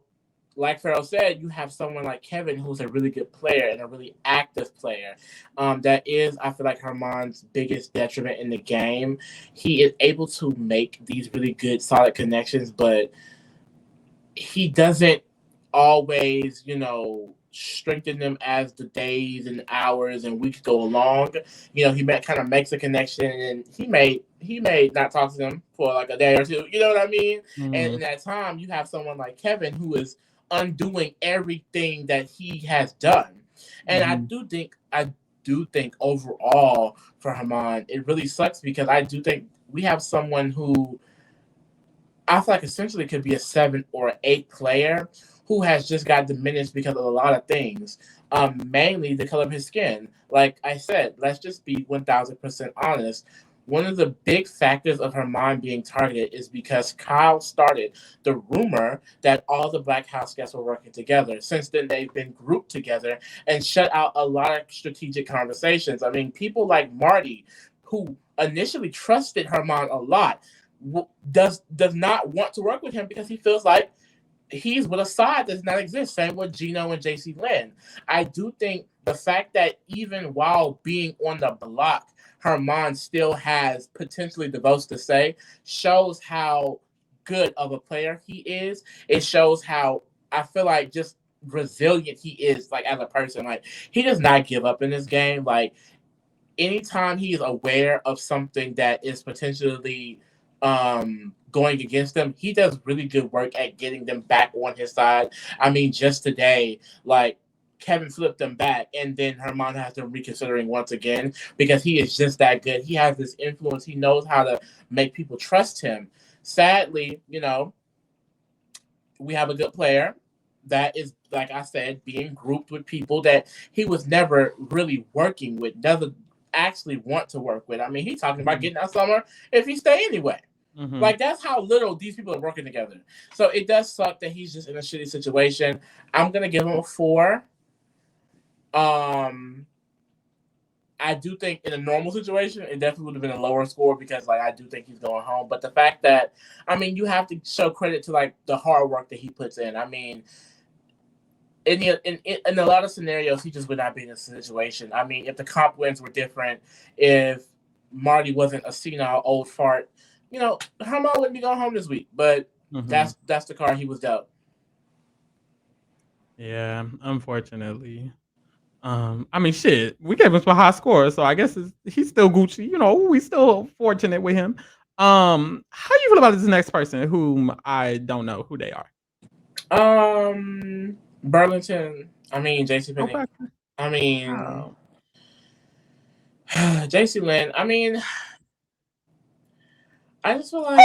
like Pharaoh said, you have someone like Kevin who's a really good player and a really active player. That is, I feel like, Herman's biggest detriment in the game. He is able to make these really good, solid connections, but he doesn't always, you know, strengthen them as the days and hours and weeks go along. You know, he kind of makes a connection, and he may not talk to them for like a day or two. You know what I mean? Mm-hmm. And in that time, you have someone like Kevin who is undoing everything that he has done. And mm-hmm. I do think overall for Herman, it really sucks because I do think we have someone who I feel like essentially could be a 7 or 8 player who has just got diminished because of a lot of things, mainly the color of his skin. Like I said, let's just be 1,000% honest. One of the big factors of Herman being targeted is because Kyle started the rumor that all the Black House guests were working together. Since then, they've been grouped together and shut out a lot of strategic conversations. I mean, people like Marty, who initially trusted Herman a lot, does not want to work with him because he feels like he's with a side that does not exist. Same with Gino and JC Lynn. I do think the fact that even while being on the block, Herman still has potentially the votes to say shows how good of a player he is. It shows how I feel like just resilient he is, like as a person. Like, he does not give up in this game. Like, anytime he is aware of something that is potentially going against them, he does really good work at getting them back on his side. I mean, just today, like Kevin flipped them back, and then Herman has them reconsidering once again because he is just that good. He has this influence. He knows how to make people trust him. Sadly, we have a good player that is, like I said, being grouped with people that he was never really working with, doesn't actually want to work with. I mean, he's talking about getting out Summer if he stay anyway. Mm-hmm. Like, that's how little these people are working together. So it does suck that he's just in a shitty situation. I'm gonna give him a 4. I do think in a normal situation, it definitely would have been a lower score because, like, I do think he's going home. But the fact that, I mean, you have to show credit to, like, the hard work that he puts in. I mean, in a lot of scenarios, he just would not be in this situation. I mean, if the comp wins were different, if Marty wasn't a senile old fart, Herman wouldn't be going home this week. But that's the card he was dealt. Yeah, unfortunately. I mean, shit, we gave him some high scores, so I guess he's still Gucci. We still fortunate with him. How you feel about this next person, whom I don't know who they are? Burlington. I mean, JCPenney. Okay. I mean, JC Lynn. I mean, I just feel like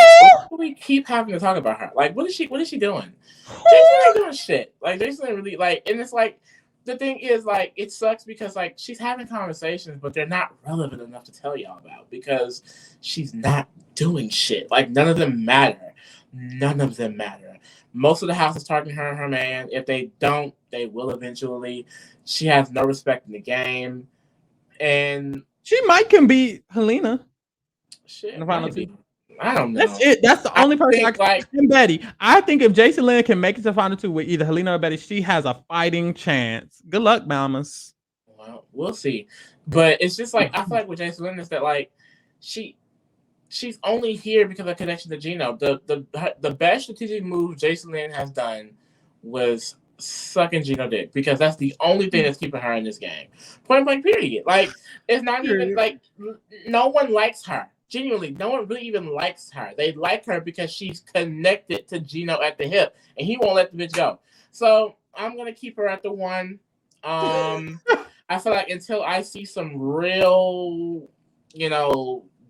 we keep having to talk about her. Like, what is she doing? JC ain't doing shit. Like, JC ain't really and it's like, the thing is, like, it sucks because, like, she's having conversations, but they're not relevant enough to tell y'all about because she's not doing shit. Like, none of them matter. None of them matter. Most of the house is targeting her and her man. If they don't, they will eventually. She has no respect in the game. And she might can beat Helena. Shit, in the final two. I don't know. That's it. That's the only person I can like. Betty. I think if Jason Lynn can make it to the final two with either Helena or Betty, she has a fighting chance. Good luck, Mamas. Well, we'll see. But it's just like, I feel like with Jason Lynn is that, like, she's only here because of connection to Gino. The best strategic move Jason Lynn has done was sucking Gino dick because that's the only thing that's keeping her in this game. Point blank, period. Like, it's not even like no one likes her. Genuinely, no one really even likes her. They like her because she's connected to Gino at the hip, and he won't let the bitch go. So I'm gonna keep her at the 1. I feel like until I see some real,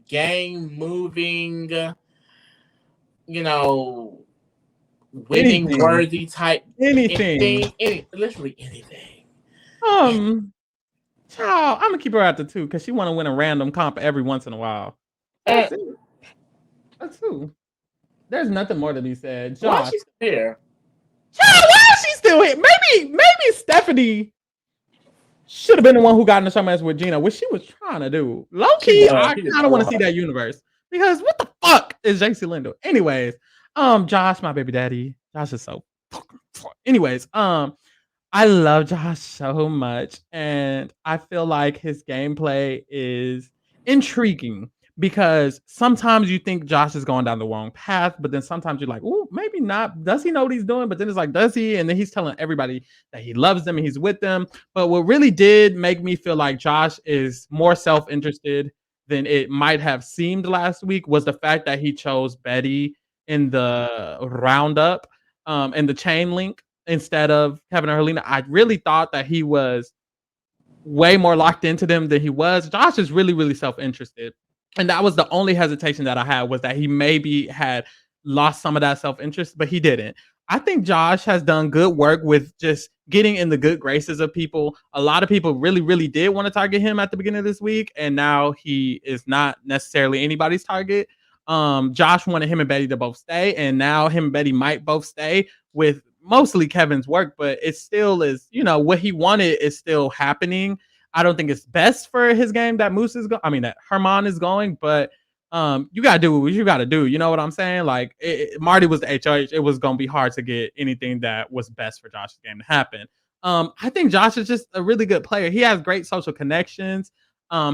game moving, winning worthy type anything, literally anything. Child, I'm gonna keep her at the 2 because she want to win a random comp every once in a while. That's it. That's who. There's nothing more to be said. Josh, why is she still here? Child, why is she still here? Maybe Stephanie should have been the one who got in the showmatch with Gina, which she was trying to do. Low key, I kind of want to see that universe because what the fuck is JC Lindo? Anyways, Josh, my baby daddy. Josh is so fucking. Anyways, I love Josh so much, and I feel like his gameplay is intriguing because sometimes you think Josh is going down the wrong path, but then sometimes you're like, oh, maybe not. Does he know what he's doing? But then it's like, does he? And then he's telling everybody that he loves them and he's with them. But what really did make me feel like Josh is more self-interested than it might have seemed last week was the fact that he chose Betty in the roundup and the chain link instead of Kevin or Helena. I really thought that he was way more locked into them than he was. Josh is really, really self-interested. And that was the only hesitation that I had, was that he maybe had lost some of that self-interest, but he didn't. I think Josh has done good work with just getting in the good graces of people. A lot of people really, really did want to target him at the beginning of this week, and now he is not necessarily anybody's target. Josh wanted him and Betty to both stay, and now him and Betty might both stay with mostly Kevin's work, but it still is, what he wanted is still happening. I don't think it's best for his game that Moose is going. I mean, that Herman is going, but you gotta do what you gotta do. You know what I'm saying? Like, Marty was the HOH. It was gonna be hard to get anything that was best for Josh's game to happen. I think Josh is just a really good player. He has great social connections.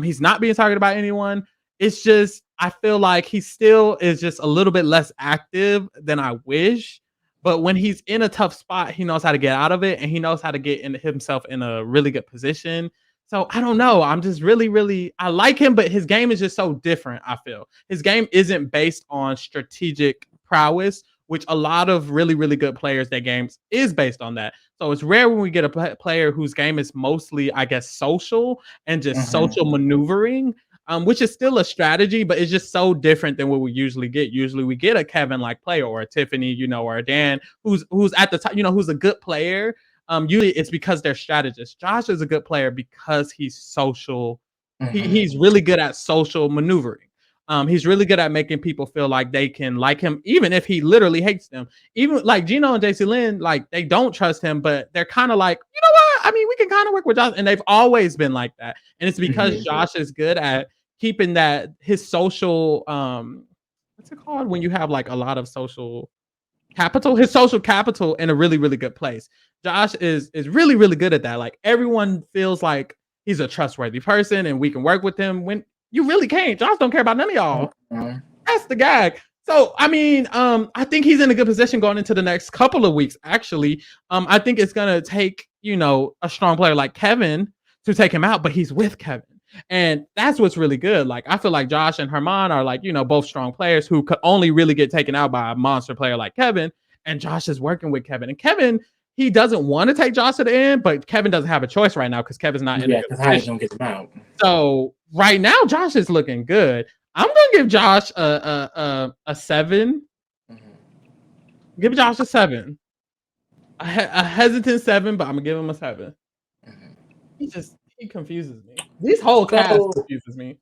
He's not being targeted by anyone. It's just, I feel like he still is just a little bit less active than I wish. But when he's in a tough spot, he knows how to get out of it, and he knows how to get himself in a really good position So I don't know. I'm just really I like him, but his game is just so different. I feel his game isn't based on strategic prowess, which a lot of really good players, their games is based on that. So it's rare when we get a player whose game is mostly, I guess, social and just Mhm. social maneuvering, which is still a strategy, but it's just so different than what we usually get. Usually we get a Kevin like player or a Tiffany, or a Dan who's at the top, who's a good player. Usually it's because they're strategists. Josh is a good player because he's social. Mhm. He's really good at social maneuvering. He's really good at making people feel like they can like him, even if he literally hates them. Even like Gino and JC Lynn, like they don't trust him, but they're kind of like, you know what? I mean, we can kind of work with Josh, and they've always been like that. And it's because Mhm. Josh is good at keeping that his social what's it called when you have like a lot of social capital, his social capital in a really good place. Josh is really good at that. Like everyone feels like he's a trustworthy person and we can work with him when you really can't. Josh don't care about none of y'all. Mhm. That's the gag. So I mean, I think he's in a good position going into the next couple of weeks. Actually, I think it's gonna take a strong player like Kevin to take him out, but he's with Kevin, and that's what's really good. Like I feel like Josh and Herman are like both strong players who could only really get taken out by a monster player like Kevin, and Josh is working with Kevin, and Kevin. He doesn't want to take Josh to the end, but Kevin doesn't have a choice right now because Kevin's not in a Yeah, good because how you position. gonna get them out? So right now, Josh is looking good. I'm gonna give Josh a 7. Mhm. Give Josh a 7. A hesitant 7, but I'm gonna give him a 7. Mhm. He confuses me. This whole cast So, confuses me.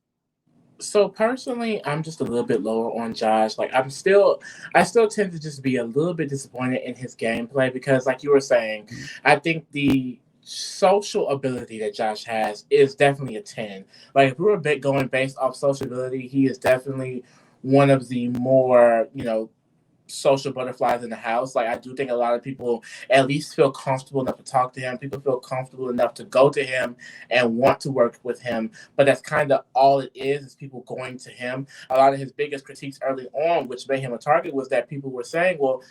so personally, I'm just a little bit lower on Josh. Like, I still tend to just be a little bit disappointed in his gameplay because, like you were saying, I think the social ability that Josh has is definitely a 10. Like, if we were going based off social ability, he is definitely one of the more, social butterflies in the house. Like I do think a lot of people at least feel comfortable enough to talk to him. People feel comfortable enough to go to him and want to work with him. But that's kind of all it is people going to him. A lot of his biggest critiques early on, which made him a target, was that people were saying, well,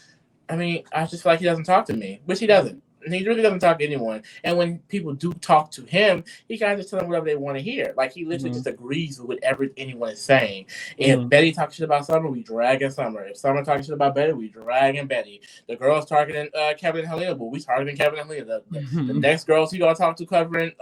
I mean, I just feel like he doesn't talk to me, which he doesn't. He really doesn't talk to anyone. And when people do talk to him, he kind of just tell them whatever they want to hear. Like he literally Mhm, just agrees with whatever anyone is saying. If mhm, Betty talks shit about Summer, we drag in Summer. If Summer talks shit about Betty, we drag in Betty. The girls targeting Kevin and Helena, but we targeting Kevin and Helena. The mhm, next girls he gonna talk to covering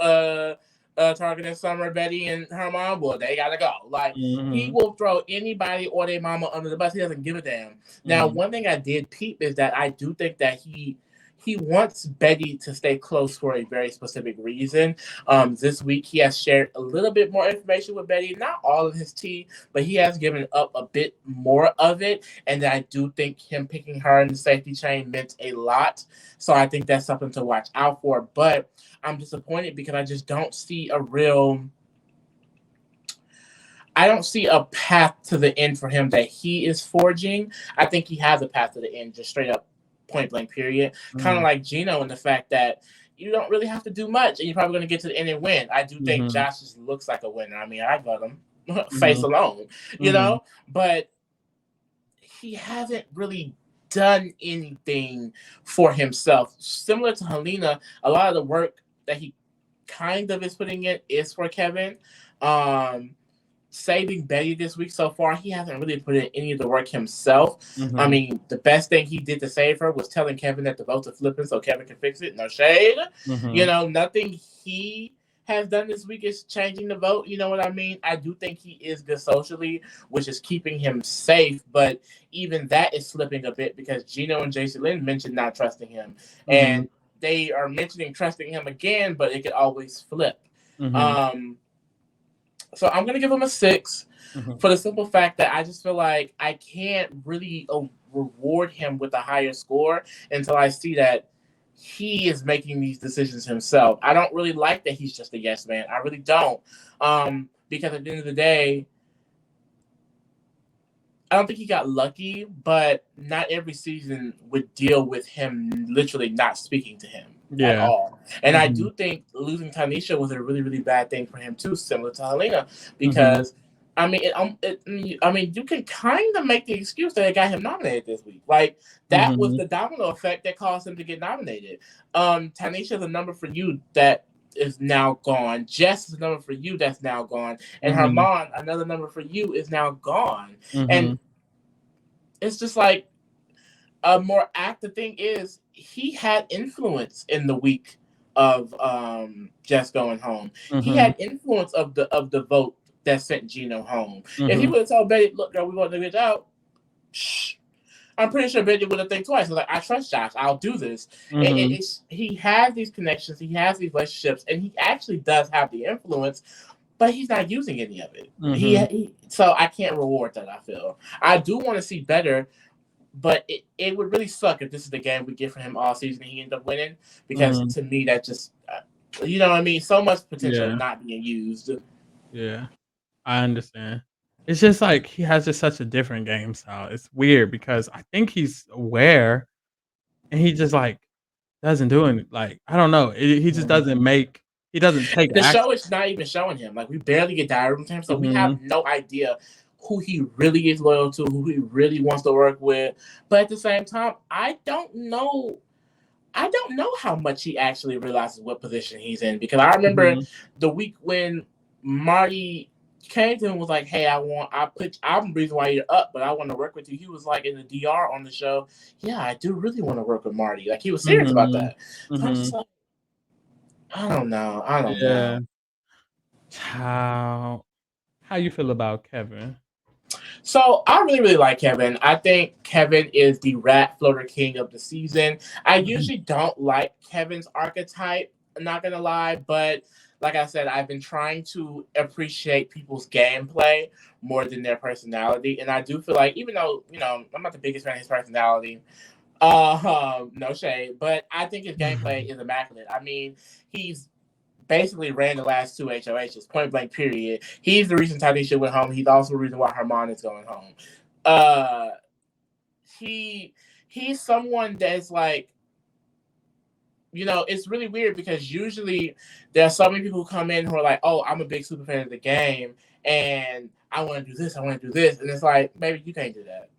targeting Summer, Betty, and her mom, well, they gotta go. Like he mhm, will throw anybody or their mama under the bus. He doesn't give a damn. Now, mhm, one thing I did peep is that I do think that he wants Betty to stay close for a very specific reason. This week he has shared a little bit more information with Betty, not all of his tea, but he has given up a bit more of it. And I do think him picking her in the safety chain meant a lot. So I think that's something to watch out for. But I'm disappointed because I just don't see a real. I don't see a path to the end for him that he is forging. I think he has a path to the end, just straight up point blank period. Kind of mhm, like Gino in the fact that you don't really have to do much and you're probably going to get to the end and win. I do think mhm, Josh just looks like a winner. I mean, I got him face mhm, alone, mhm, but he hasn't really done anything for himself. Similar to Helena, a lot of the work that he kind of is putting in is for Kevin. Um, Saving Betty this week so far, he hasn't really put in any of the work himself. I mhm, mean, the best thing he did to save her was telling Kevin that the votes are flipping so Kevin can fix it. No shade. mhm, Nothing he has done this week is changing the vote. You know what I mean? I do think he is good socially, which is keeping him safe, but even that is slipping a bit because Gino and JC Lynn mentioned not trusting him. mhm, And they are mentioning trusting him again, but it could always flip. mhm, Um, so I'm gonna give him a 6 mhm, for the simple fact that I just feel like I can't really reward him with a higher score until I see that he is making these decisions himself. I don't really like that he's just a yes man. I really don't. Because at the end of the day, I don't think he got lucky, but not every season would deal with him literally not speaking to him at yeah, all. And I mhm, do think losing Tanisha was a really bad thing for him too, similar to Helena, mhm, because I mean, you can kind of make the excuse that it got him nominated this week. Like that was mhm, the domino effect that caused him to get nominated. Tanisha is a number for you that is now gone. Jess is a number for you that's now gone. And Mm-hmm. Herman, another number for you, is now gone. Mm-hmm. And it's just like a more active thing is he had influence in the week of Jess going home. He had influence of the vote that sent Gino home. If he would have told Betty, look, girl, we want to get out, shh, I'm pretty sure Betty would have think twice. Like, I trust Josh. I'll do this. He has these connections. He has these relationships, and he actually does have the influence, but he's not using any of it. So I can't reward that, I feel. I do want to see better, but it would really suck if this is the game we get from him all season and he ends up winning, because to me, that just, you know what I mean? So much potential not being used. Yeah, I understand. It's just like he has just such a different game style. It's weird because I think he's aware and he just like doesn't do it. Like, I don't know. He just doesn't make, he doesn't take The action. show is not even showing him. Like, we barely get dialogue from him, so we have no idea who he really is loyal to, who he really wants to work with. But at the same time, I don't know how much he actually realizes what position he's in, because I remember the week when Marty came to him and was like, "Hey, I'm the reason why you're up, but I want to work with you." He was like in the DR on the show, "Yeah, I do really want to work with Marty." Like, he was serious about that. So I'm just like, I don't know. Yeah. How you feel about Kevin? So I really, really like Kevin. I think Kevin is the rat floater king of the season. I usually don't like Kevin's archetype, I'm not gonna lie, but like I said, I've been trying to appreciate people's gameplay more than their personality. And I do feel like, even though, I'm not the biggest fan of his personality, no shade, but I think his gameplay is immaculate. I mean, he's basically ran the last 2 HOHs, point blank, period. He's the reason Tanisha went home. He's also the reason why Herman is going home. He's someone that's like, it's really weird because usually there are so many people who come in who are like, oh, I'm a big super fan of the game and I want to do this, I want to do this. And it's like, maybe you can't do that.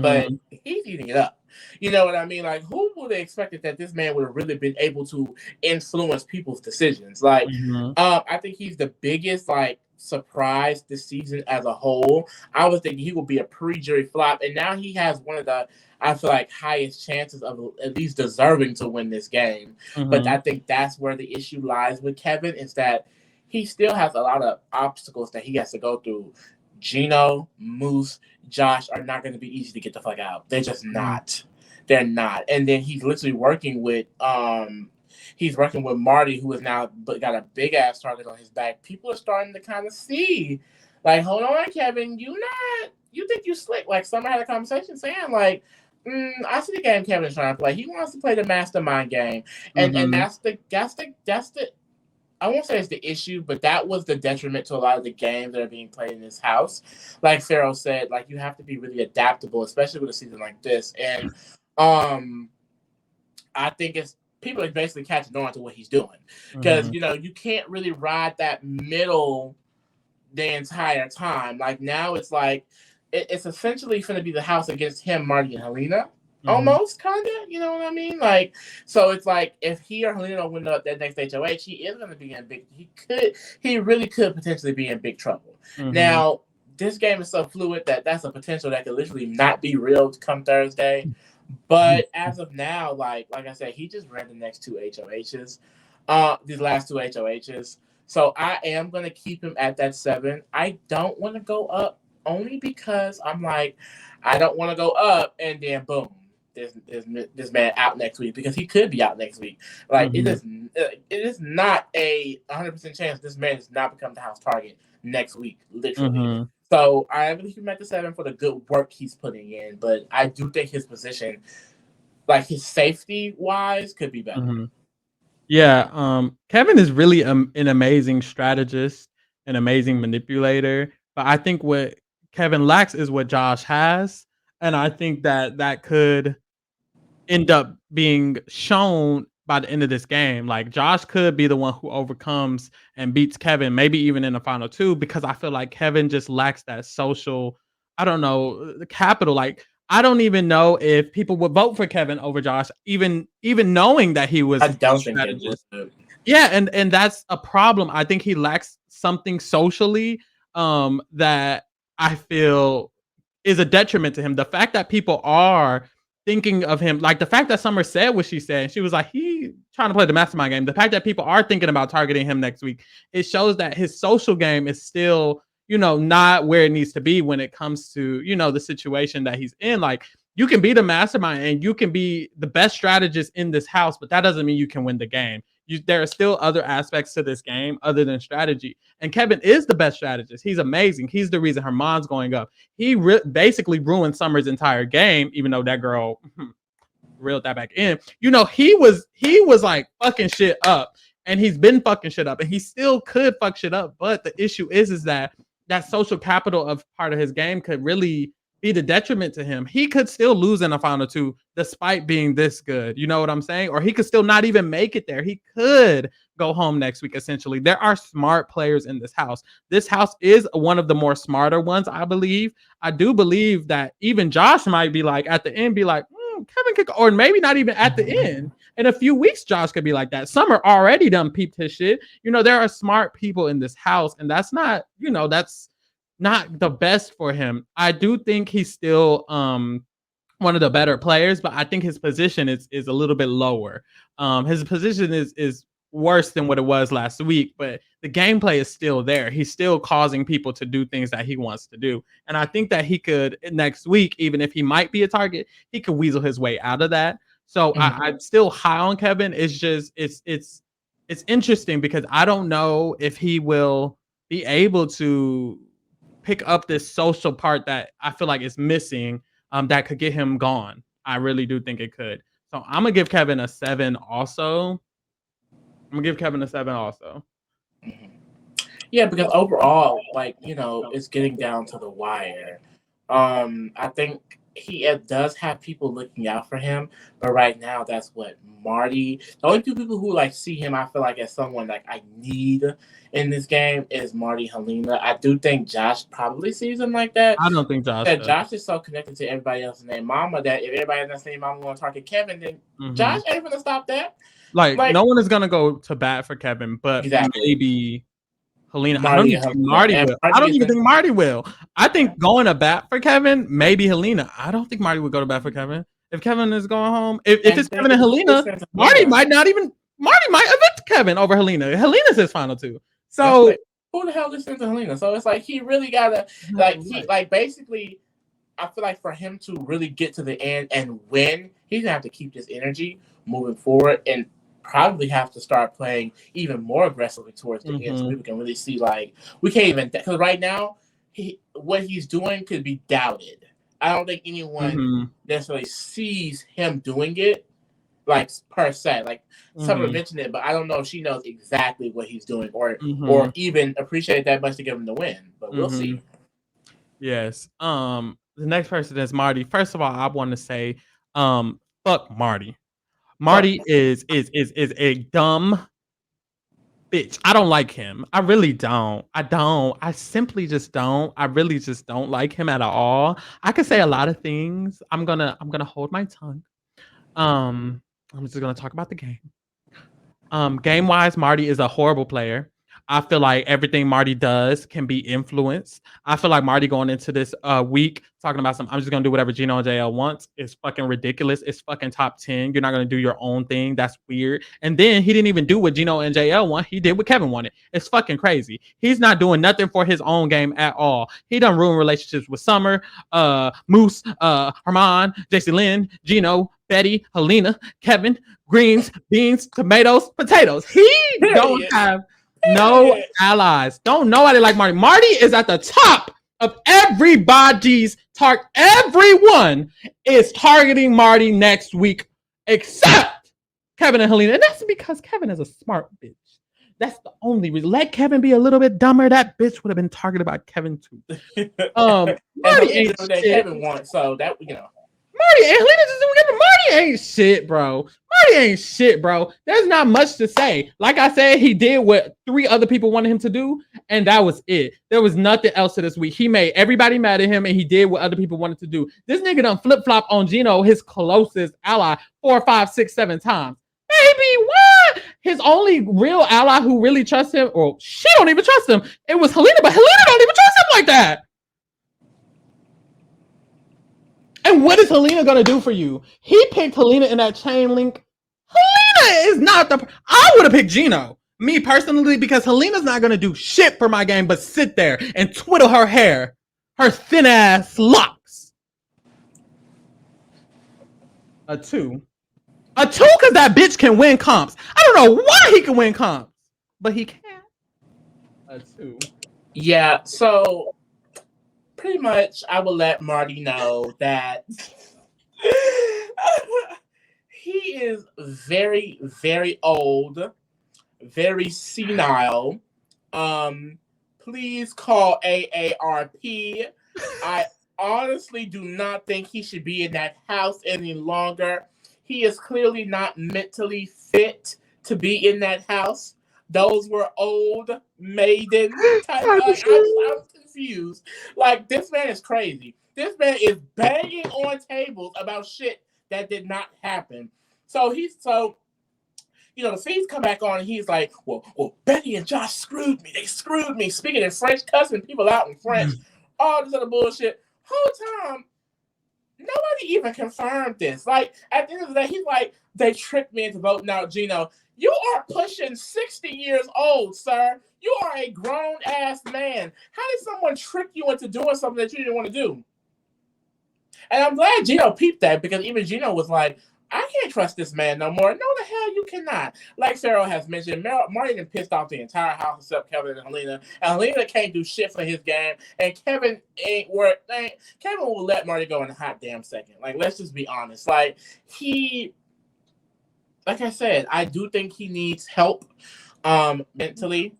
But he's eating it up. You know what I mean? Like, who would have expected that this man would have really been able to influence people's decisions? Like, I think he's the biggest, like, surprise this season as a whole. I was thinking he would be a pre-jury flop, and now he has one of the, I feel like, highest chances of at least deserving to win this game. But I think that's where the issue lies with Kevin, is that he still has a lot of obstacles that he has to go through. Gino, Moose, Josh are not going to be easy to get the fuck out. They're just not. They're not. And then he's literally working with Marty, who has now got a big ass target on his back. People are starting to kind of see, like, hold on, Kevin, you think you slick. Like, Summer had a conversation saying, like, I see the game Kevin's trying to play. He wants to play the mastermind game. And that's the I won't say it's the issue, but that was the detriment to a lot of the games that are being played in this house. Like Pharaoh said, like, you have to be really adaptable, especially with a season like this. And I think people are basically catching on to what he's doing. Because, you can't really ride that middle the entire time. Like, now it's like, it's essentially going to be the house against him, Marty, and Helena. Almost, kind of, you know what I mean? Like, so it's like, if he or Helena win up that next HOH, he is going to be in he really could potentially be in big trouble. Now, this game is so fluid that's a potential that could literally not be real come Thursday. But as of now, like I said, he just ran the next 2 HOHs, these last 2 HOHs. So I am going to keep him at that 7. I don't want to go up, only because I'm like, I don't want to go up and then boom, this man out next week, because he could be out next week. Like, it is not a 100% chance this man does not become the house target next week, literally. So I really keep him at the 7 for the good work he's putting in, but I do think his position, like his safety wise, could be better. Yeah, Kevin is really an amazing strategist, an amazing manipulator. But I think what Kevin lacks is what Josh has, and I think that could end up being shown by the end of this game. Like, Josh could be the one who overcomes and beats Kevin, maybe even in the final 2, because I feel like Kevin just lacks that social, I don't know, the capital. Like, I don't even know if people would vote for Kevin over Josh, even knowing that he was. I don't think they would. Yeah, and that's a problem. I think he lacks something socially that I feel is a detriment to him. The fact that people are thinking of him, like the fact that Summer said what she said, she was like, he trying to play the mastermind game. The fact that people are thinking about targeting him next week, it shows that his social game is still, not where it needs to be when it comes to, the situation that he's in. Like, you can be the mastermind and you can be the best strategist in this house, but that doesn't mean you can win the game. There are still other aspects to this game other than strategy. And Kevin is the best strategist. He's amazing. He's the reason her mom's going up. He basically ruined Summer's entire game, even though that girl reeled that back in. He was like fucking shit up, and he's been fucking shit up, and he still could fuck shit up. But the issue is that social capital of part of his game could really be the detriment to him. He could still lose in a final two despite being this good. You know what I'm saying? Or he could still not even make it there. He could go home next week, essentially. There are smart players in this house. This house is one of the more smarter ones, I believe. I do believe that even Josh might be like, at the end, be like, Kevin could, or maybe not even at the end. In a few weeks, Josh could be like that. Summer already done peeped his shit. There are smart people in this house, and that's not, that's not the best for him. I do think he's still one of the better players, but I think his position is a little bit lower. His position is worse than what it was last week, but the gameplay is still there. He's still causing people to do things that he wants to do. And I think that he could next week, even if he might be a target, he could weasel his way out of that. So I'm still high on Kevin. It's just it's interesting because I don't know if he will be able to pick up this social part that I feel like is missing, that could get him gone. I really do think it could. So I'm gonna give Kevin a 7 also. Yeah, because overall, like, it's getting down to the wire. I think he does have people looking out for him, but right now that's what Marty. The only two people who like see him, I feel like, as someone like I need in this game is Marty, Helena. I do think Josh probably sees him like that. I don't think Josh. Josh is so connected to everybody else named Mama that if everybody else named Mama want to target Kevin, then Josh ain't gonna stop that. Like no one is gonna go to bat for Kevin, but maybe Helena. I don't even think Marty will. I don't even think Marty will. I think going to bat for Kevin, maybe Helena. I don't think Marty would go to bat for Kevin. If Kevin is going home, if it's Kevin and Helena, Marty might evict Kevin over Helena. Helena's his final two. So who the hell listens to Helena? So it's like he really gotta basically. I feel like for him to really get to the end and win, he's gonna have to keep this energy moving forward and probably have to start playing even more aggressively towards the end, so people can really see, like, we can't even, because right now what he's doing could be doubted. I don't think anyone necessarily sees him doing it, like, per se. Like Summer mentioned it, but I don't know if she knows exactly what he's doing or even appreciate that much to give him the win. But we'll see. Yes. The next person is Marty. First of all, I want to say, fuck Marty. Marty is a dumb bitch. I don't like him. I really don't. I simply just don't. I really just don't like him at all. I could say a lot of things. I'm gonna hold my tongue. I'm just gonna talk about the game. Game wise, Marty is a horrible player. I feel like everything Marty does can be influenced. I feel like Marty going into this week talking about I'm just gonna do whatever Gino and JL wants is fucking ridiculous. It's fucking top 10. You're not gonna do your own thing. That's weird. And then he didn't even do what Gino and JL want. He did what Kevin wanted. It's fucking crazy. He's not doing nothing for his own game at all. He done ruined relationships with Summer, Moose, Herman, JC Lynn, Gino, Betty, Helena, Kevin, greens, beans, tomatoes, potatoes. He don't have no allies. Don't nobody like Marty. Marty is at the top of everybody's target. Everyone is targeting Marty next week except Kevin and Helena. And that's because Kevin is a smart bitch. That's the only reason. Let Kevin be a little bit dumber. That bitch would have been targeted by Kevin too. Marty ain't shit. Kevin wants, so that Marty and Helena just doing Marty ain't shit, bro. Marty ain't shit, bro. There's not much to say. Like I said, he did what 3 other people wanted him to do, and that was it. There was nothing else to this week. He made everybody mad at him, and he did what other people wanted to do. This nigga done flip-flop on Gino, his closest ally, 4, 5, 6, 7 times. Baby, what? his only real ally who really trusts him, or she don't even trust him, it was Helena, but Helena don't even trust him like that. And what is Helena gonna do for you? He picked Helena in that chain link. Helena is not the. I would have picked Gino, me personally, because Helena's not gonna do shit for my game but sit there and twiddle her hair, her thin ass locks. A 2. A 2 because that bitch can win comps. I don't know why he can win comps, but he can. A 2. Yeah, so pretty much I will let Marty know that he is very, very old, very senile. Please call AARP. I honestly do not think he should be in that house any longer. He is clearly not mentally fit to be in that house. Those were old maiden type. I'm confused. Like, this man is crazy. This man is banging on tables about shit that did not happen. So the feeds come back on and he's like, well, Betty and Josh screwed me. They screwed me. Speaking in French, cussing people out in French, all this other bullshit. Whole time, nobody even confirmed this. Like, at the end of the day, he's like, they tricked me into voting out Gino. You are pushing 60 years old, sir. You are a grown-ass man. How did someone trick you into doing something that you didn't want to do? And I'm glad Gino peeped that, because even Gino was like, I can't trust this man no more. No, the hell you cannot. Like Pharaoh has mentioned, Marty done pissed off the entire house except Kevin and Helena. And Helena can't do shit for his game. And Kevin Kevin will let Marty go in a hot damn second. Like, let's just be honest. Like I said, I do think he needs help mentally.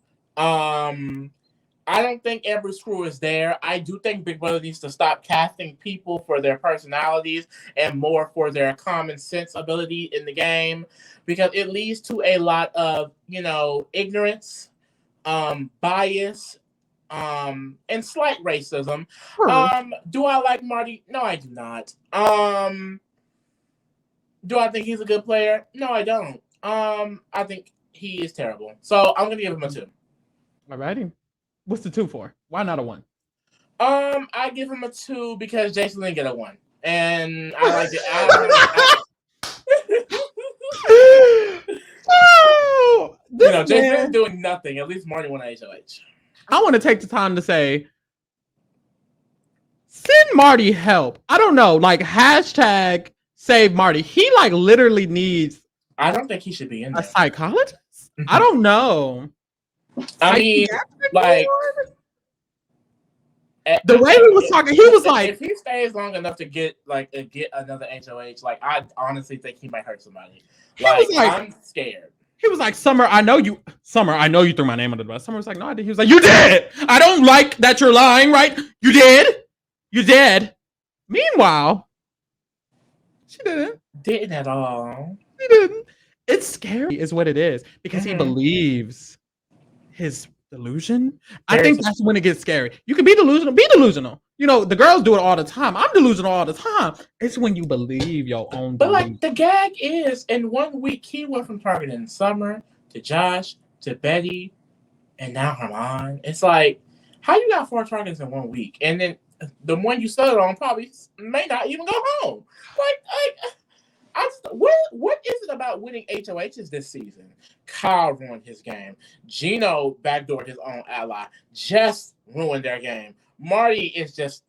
I don't think every screw is there. I do think Big Brother needs to stop casting people for their personalities and more for their common sense ability in the game, because it leads to a lot of, ignorance, bias, and slight racism. Do I like Marty? No, I do not. Do I think he's a good player? No, I don't. I think he is terrible. So I'm gonna give him a 2. Alrighty. What's the 2 for? Why not a 1? I give him a 2 because Jason didn't get a 1, and I like it. Jason is doing nothing. At least Marty won an HOH. I want to take the time to say, send Marty help. I don't know, like hashtag save Marty. He like literally needs. I don't think he should be in there. A psychologist. I don't know. I mean, like, the way he was talking, he was like, if he stays long enough to get another HOH, like, I honestly think he might hurt somebody. Like, I'm scared. He was like, Summer, I know you threw my name under the bus. Summer was like, no, I did. He was like, you did. I don't like that you're lying, right? You did. Meanwhile, she didn't. Didn't at all. She didn't. It's scary, is what it is, because he believes his delusion. I think that's when it gets scary. You can be delusional. Be delusional. The girls do it all the time. I'm delusional all the time. It's when you believe your own. But like, the gag is, in 1 week, he went from targeting Summer to Josh to Betty, and now Herman. It's like, how you got 4 targets in 1 week, and then the one you settled on probably may not even go home. What is it about winning HOHs this season? Kyle ruined his game. Gino backdoored his own ally. Jess ruined their game. Marty is just...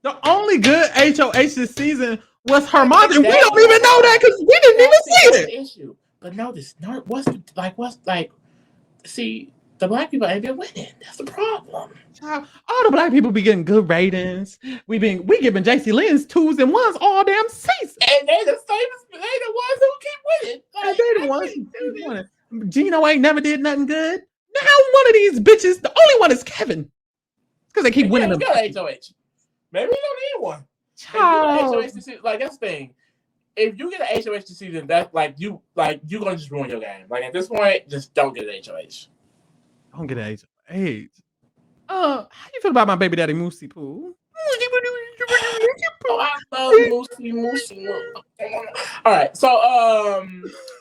The only good HOH this season was Herman, and we don't even know that because we didn't even see it. Issue. But notice, see, the black people ain't been winning. That's the problem. All the black people be getting good ratings. We giving JC Lynn's 2s and 1s all damn season. And they the ones who keep winning. They the ones who keep winning. Gino ain't never did nothing good. Now one of these bitches, the only one is Kevin. Because they keep winning. Maybe we don't need one. Like, that's the thing. If you get an HOH this season, that's you're gonna just ruin your game. Like, at this point, just don't get an HOH. Don't get an HOH. How you feel about my baby daddy Moosey Poo? Oh, I love Moosey. All right, so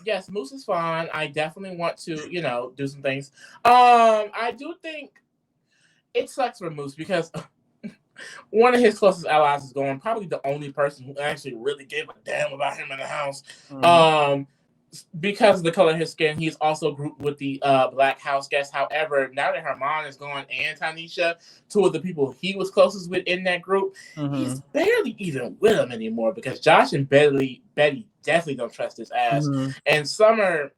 yes, Moose is fine. I definitely want to, do some things. I do think it sucks for Moose because one of his closest allies is gone. Probably the only person who actually really gave a damn about him in the house. Because of the color of his skin, he's also grouped with the Black House guests. However, now that Herman is gone and Tanisha, two of the people he was closest with in that group, he's barely even with them anymore because Josh and Betty definitely don't trust his ass. And Summer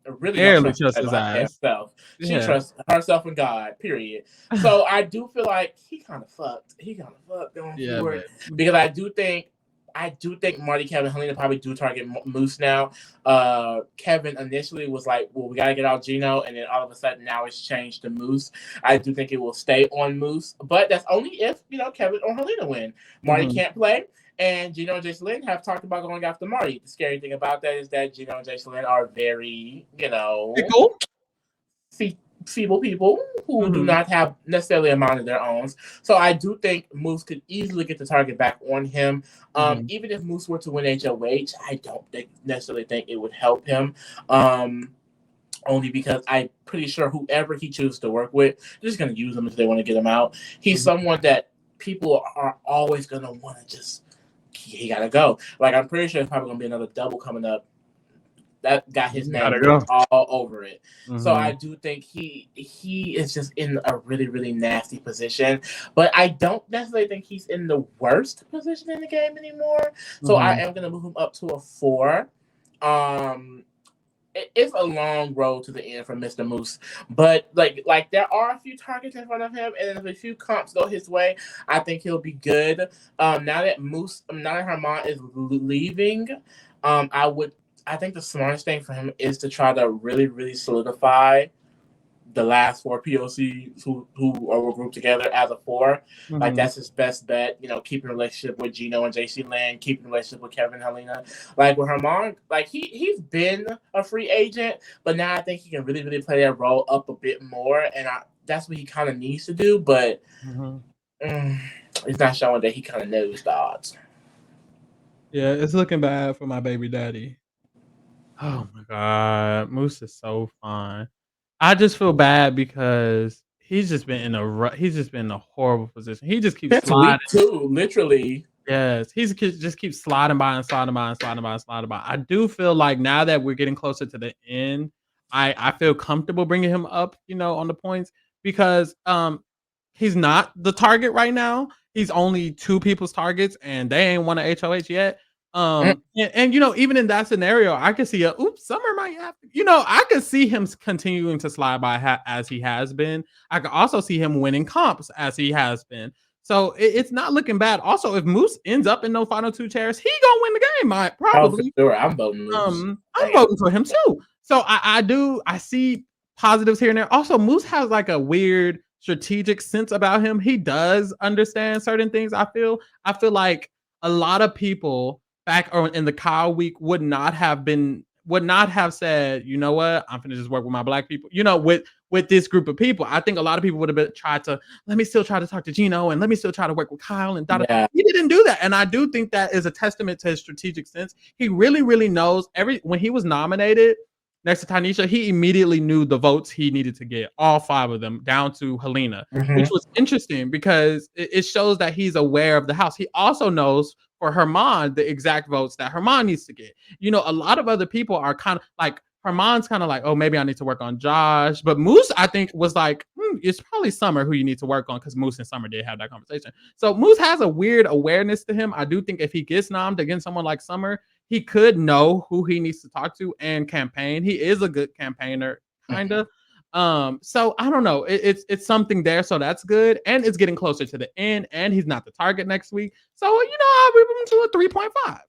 really barely trusts his ass. Herself. She trusts herself and God, period. So I do feel like he kind of fucked. Going forward. Because I do think Marty, Kevin, Helena probably do target Moose now. Kevin initially was like, well, we got to get out Gino. And then all of a sudden now it's changed to Moose. I do think it will stay on Moose. But that's only if, Kevin or Helena win. Marty can't play. And Gino and Jason Lynn have talked about going after Marty. The scary thing about that is that Gino and Jason Lynn are very, feeble people who do not have necessarily a mind of their own. So I do think Moose could easily get the target back on him. Even if Moose were to win HOH, I don't necessarily think it would help him. Only because I'm pretty sure whoever he chooses to work with, they're just going to use him if they want to get him out. He's someone that people are always going to want to just, he got to go. Like, I'm pretty sure it's probably going to be another double coming up that got his name all over it. So I do think he is just in a really, really nasty position. But I don't necessarily think he's in the worst position in the game anymore. So I am going to move him up to a 4. It's a long road to the end for Mr. Moose, but like there are a few targets in front of him, and if a few comps go his way, I think he'll be good. Now that Herman is leaving, I think the smartest thing for him is to try to really, really solidify the last 4 POCs who are grouped together as a 4. Like, that's his best bet. Keeping a relationship with Gino and JC Lynn, keeping a relationship with Kevin and Helena. Like, with Herman, like, he's been a free agent, but now I think he can really, really play that role up a bit more, and that's what he kind of needs to do, but it's not showing that he kind of knows the odds. Yeah, it's looking bad for my baby daddy. Oh, my God. Moose is so fine. I just feel bad because he's just been in a horrible position. He just keeps sliding. Too, literally. Yes, just keeps sliding by. I do feel like now that we're getting closer to the end, I feel comfortable bringing him up, on the points because he's not the target right now. He's only 2 people's targets, and they ain't won a HOH yet. And even in that scenario, I could see Summer might have, I could see him continuing to slide by as he has been. I could also see him winning comps as he has been. So it's not looking bad. Also, if Moose ends up in those final 2 chairs, he gonna win the game. Probably. Oh, for sure. I'm voting Moose. I'm voting for him too. So I see positives here and there. Also, Moose has like a weird strategic sense about him. He does understand certain things. I feel like a lot of people back in the Kyle week would not have said, you know what, I'm gonna just work with my Black people, with this group of people. I think a lot of people would have tried to, let me still try to talk to Gino and let me still try to work with Kyle and He didn't do that. And I do think that is a testament to his strategic sense. He really, really knows when he was nominated next to Tanisha, he immediately knew the votes he needed to get, all 5 of them, down to Helena, which was interesting because it shows that he's aware of the house. He also knows for Herman the exact votes that Herman needs to get. A lot of other people are kind of like, Herman's kind of like, oh, maybe I need to work on Josh. But Moose, I think, was like, it's probably Summer who you need to work on, because Moose and Summer did have that conversation. So Moose has a weird awareness to him. I do think if he gets nommed against someone like Summer, he could know who he needs to talk to and campaign. He is a good campaigner, kind of. So I don't know. It's something there, so that's good. And it's getting closer to the end, and he's not the target next week. So, I'll move him to a 3.5.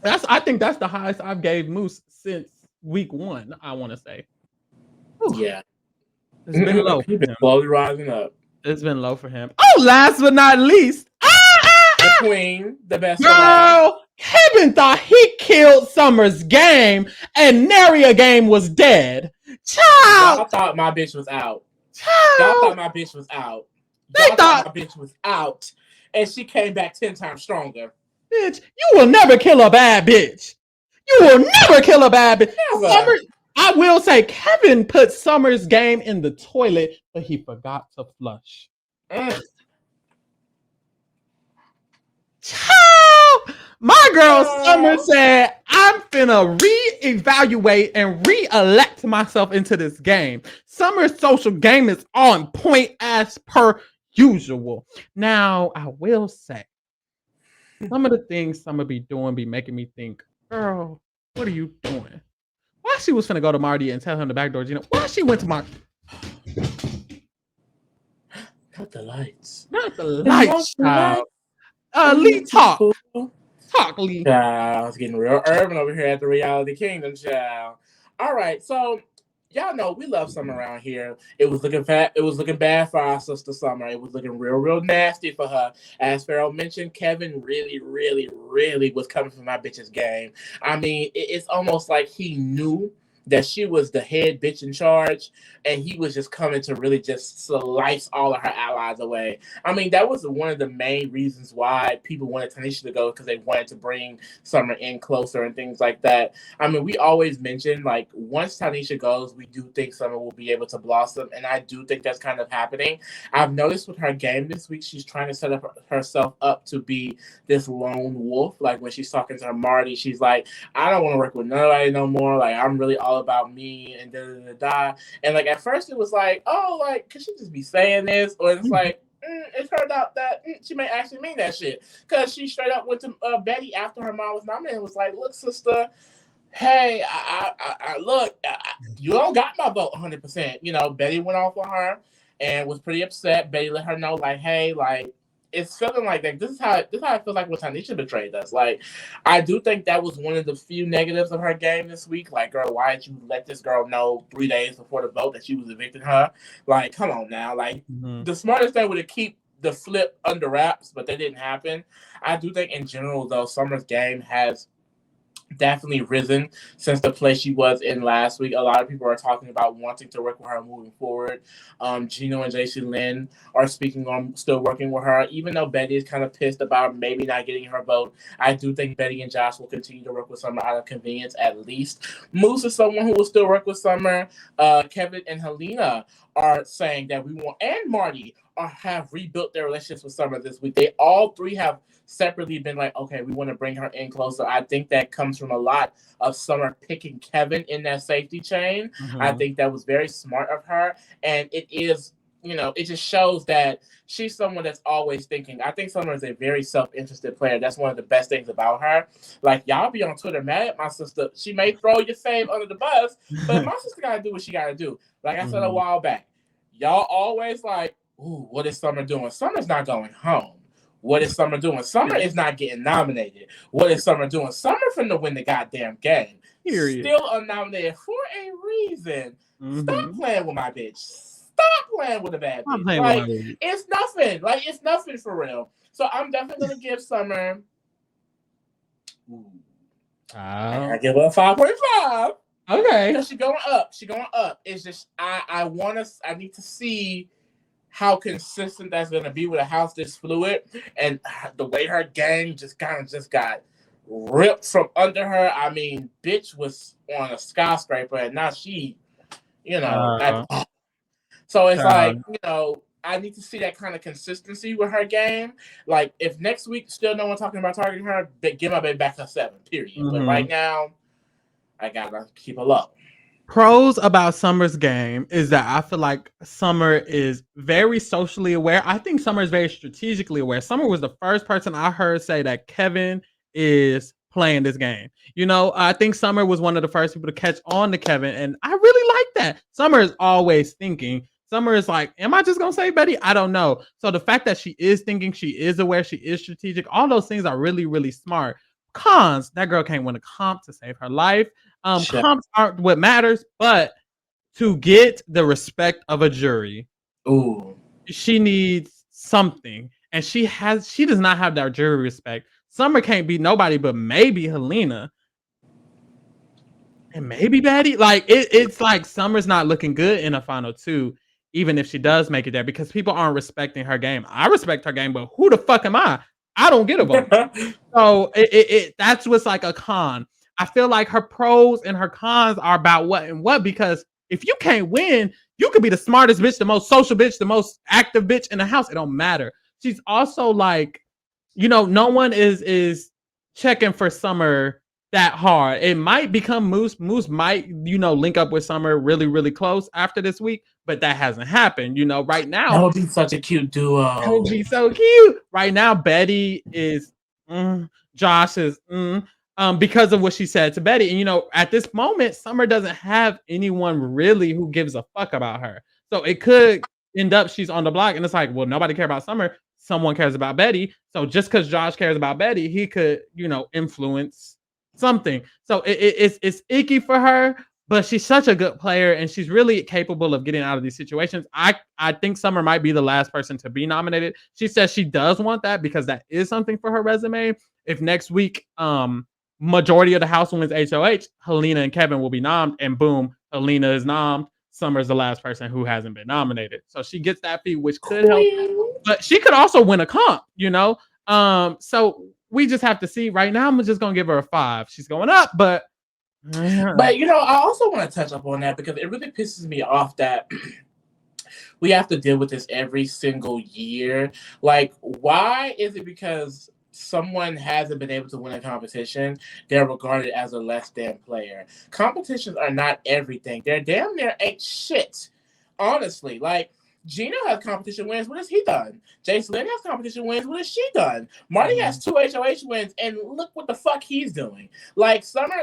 I think that's the highest I've gave Moose since week 1, I want to say. Whew. Yeah. It's been low. He's been slowly rising up. It's been low for him. Oh, last but not least, the queen, the best. Girl, Kevin thought he killed Summer's game and Naria game was dead. Child. Y'all thought my bitch was out. Child. Y'all thought my bitch was out. Y'all thought my bitch was out, and she came back 10 times stronger. Bitch, you will never kill a bad bitch. You will never kill a bad bitch. Summer, I will say Kevin put Summer's game in the toilet, but he forgot to flush. Child, my girl Summer said, I'm finna reevaluate and re-elect myself into this game. Summer's social game is on point as per usual. Now, I will say, some of the things Summer be doing be making me think, girl, what are you doing? Why she was finna go to Marty and tell him the back door, why she went to Marty? Not the lights. Not the lights, child. Lee, talk. Talk, Lee. Child, I was getting real urban over here at the Reality Kingdom, child. All right, so y'all know we love Summer around here. It was looking bad for our sister Summer. It was looking real nasty for her. As Pharaoh mentioned, Kevin really was coming for my bitch's game. I mean, it's almost like he knew that she was the head bitch in charge, and he was just coming to really just slice all of her allies away. I mean, that was one of the main reasons why people wanted Tanisha to go, because they wanted to bring Summer in closer and things like that. I mean, we always mention, like, once Tanisha goes, we do think Summer will be able to blossom, and I do think that's kind of happening. I've noticed with her game this week, she's trying to set up herself up to be this lone wolf. Like, when she's talking to her Marty, she's like, I don't want to work with nobody no more. Like, I'm really all about me and da. And like at first it was like, oh, like could she just be saying this? Or it's like it turned out that she may actually mean that shit, because she straight up went to Betty after her mom was nominated and was like, look, sister, hey, I look, you don't got my vote 100%. You know, Betty went off on her and was pretty upset. Betty let her know, like, hey, like, it's feeling like that. This is how it feels like when Tanisha betrayed us. Like, I do think that was one of the few negatives of her game this week. Like, girl, why did you let this girl know 3 days before the vote that she was evicting her? Like, come on now. Like, the smartest thing would have keep the flip under wraps, but that didn't happen. I do think in general, though, Summer's game has definitely risen since the place she was in last week. A lot of people are talking about wanting to work with her moving forward. Gino and JC Lynn are speaking on still working with her, even though Betty is kind of pissed about maybe not getting her vote. I do think Betty and Josh will continue to work with Summer out of convenience at least. Moose is someone who will still work with Summer. Kevin and Helena are saying that we want, and Marty have rebuilt their relationships with Summer this week. They all three have separately been like, okay, we want to bring her in closer. I think that comes from a lot of Summer picking Kevin in that safety chain. I think that was very smart of her. And it is, you know, it just shows that she's someone that's always thinking. I think Summer is a very self-interested player. That's one of the best things about her. Like, y'all be on Twitter mad at my sister. She may throw your fave under the bus, but my sister got to do what she got to do. Like I said a while back, y'all always like, ooh, what is Summer doing? Summer's not going home. What is Summer doing? Summer is not getting nominated. What is Summer doing? Summer finna win the goddamn game. Period. Still unnominated for a reason. Stop playing with my bitch. Stop playing with a bad bitch. Like, it's nothing. Like, it's nothing for real. So I'm definitely gonna give Summer. I give her a 5.5. Okay. Because she's going up. She's going up. It's just I need to see how consistent that's going to be with a house this fluid, and the way her game just got ripped from under her. I mean, bitch was on a skyscraper, and now she, you know. So it's like, you know, I need to see that kind of consistency with her game. Like, if next week still no one talking about targeting her, give my baby back her 7, period. But right now, I got to keep her low. Pros about Summer's game is that I feel like Summer is very socially aware. I think Summer is very strategically aware. Summer was the first person I heard say that Kevin is playing this game. You know, I think Summer was one of the first people to catch on to Kevin, and I really like that. Summer is always thinking. Summer is like, am I just going to say Betty? I don't know. So the fact that she is thinking, she is aware, she is strategic, all those things are really, really smart. Cons, that girl can't win a comp to save her life. Comps aren't what matters, but to get the respect of a jury, she needs something, and she does not have that jury respect. Summer can't be nobody but maybe Helena and maybe Betty. Like it's like Summer's not looking good in a final 2. even if she does make it there, because people aren't respecting her game. I respect her game, but who the fuck am I? I don't get a vote. So that's what's like a con. I feel like her pros and her cons are about what and what, because if you can't win, you could be the smartest bitch, the most social bitch, the most active bitch in the house. It don't matter. She's also like, no one is checking for Summer that hard. It might become Moose. Moose might, link up with Summer really, really close after this week, but that hasn't happened. Right now, that would be such a cute duo. that would be so cute. Right now, Betty is, Josh is, because of what she said to Betty. And at this moment, Summer doesn't have anyone really who gives a fuck about her. So it could end up she's on the block, and it's like, well, nobody cares about Summer. Someone cares about Betty. So just because Josh cares about Betty, he could, influence something. So it's icky for her, but she's such a good player, and she's really capable of getting out of these situations. I think Summer might be the last person to be nominated. She says she does want that because that is something for her resume. If next week, majority of the house wins HOH, Helena and Kevin will be nommed, and boom, Helena is nommed. Summer's the last person who hasn't been nominated. So she gets that fee, which could help. But she could also win a comp, So we just have to see. Right now, I'm just gonna give her a 5. She's going up, but I also want to touch up on that because it really pisses me off that we have to deal with this every single year. Like, why is it because someone hasn't been able to win a competition, they're regarded as a less than player? Competitions are not everything. They're damn near ain't shit. Honestly, like, Gino has competition wins. What has he done? Jace Lynn has competition wins. What has she done? Marty has 2 HOH wins, and look what the fuck he's doing. Like, Summer,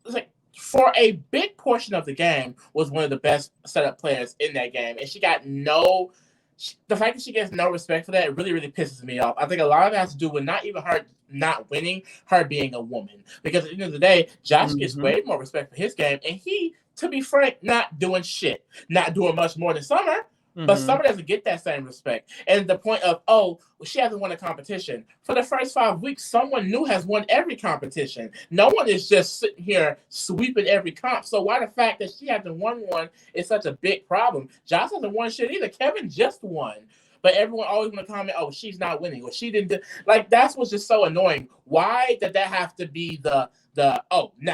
like, for a big portion of the game, was one of the best setup players in that game, and she got the fact that she gets no respect for that really, really pisses me off. I think a lot of it has to do with not even her not winning, her being a woman. Because at the end of the day, Josh gets way more respect for his game, and he, to be frank, not doing shit. Not doing much more than Summer. But Summer doesn't get that same respect. And the point of, she hasn't won a competition. For the first 5 weeks, someone new has won every competition. No one is just sitting here sweeping every comp. So why the fact that she hasn't won one is such a big problem? Josh hasn't won shit either. Kevin just won. But everyone always want to comment, she's not winning, or she didn't do. Like, that's what's just so annoying. Why did that have to be now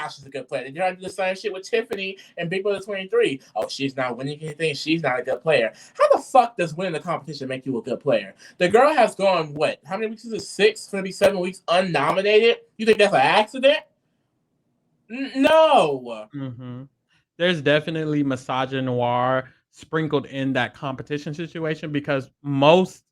she's a good player? Did you do the same shit with Tiffany and Big Brother 23? She's not winning anything. She's not a good player. How the fuck does winning the competition make you a good player? The girl has gone, what? How many weeks is it? 6? It's going to be 7 weeks unnominated? You think that's an accident? No. There's definitely misogynoir sprinkled in that competition situation, because most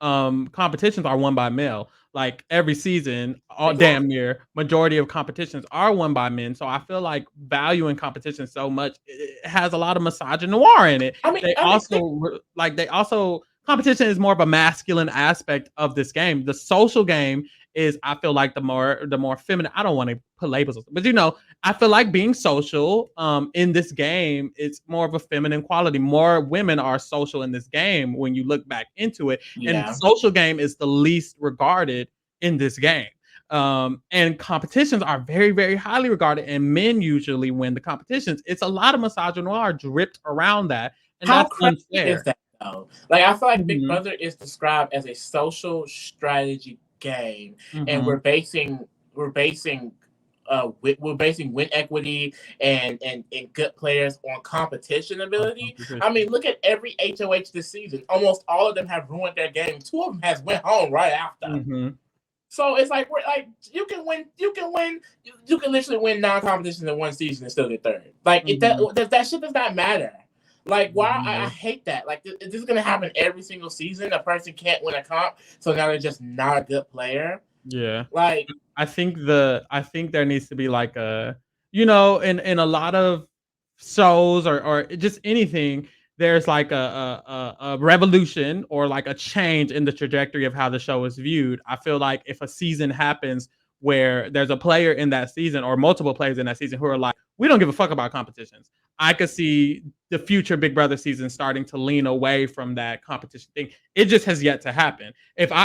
competitions are won by male. Like, every season, damn near majority of competitions are won by men. So I feel like valuing competition so much, it has a lot of misogynoir in it. Competition is more of a masculine aspect of this game. The social game is, I feel like, the more feminine. I don't want to put labels, but I feel like being social in this game, it's more of a feminine quality. More women are social in this game when you look back into it. Yeah. And the social game is the least regarded in this game. And competitions are very, very highly regarded, and men usually win the competitions. It's a lot of misogynoir dripped around that. And how crazy is that, though? Like, I feel like Big Brother is described as a social strategy game, and we're basing win equity and good players on competition ability. I mean, look at every HOH this season. Almost all of them have ruined their game. 2 of them has went home right after. So it's like, you can literally win 9 competitions in one season and still get third. Like, that shit does not matter. Like, why? I hate that. Like, this is gonna happen every single season. A person can't win a comp, so now they're just not a good player. Yeah. Like, I think there needs to be like a, in a lot of shows or just anything, there's like a revolution or like a change in the trajectory of how the show is viewed. I feel like if a season happens where there's a player in that season or multiple players in that season who are like, we don't give a fuck about competitions. I could see the future Big Brother season starting to lean away from that competition thing. It just has yet to happen.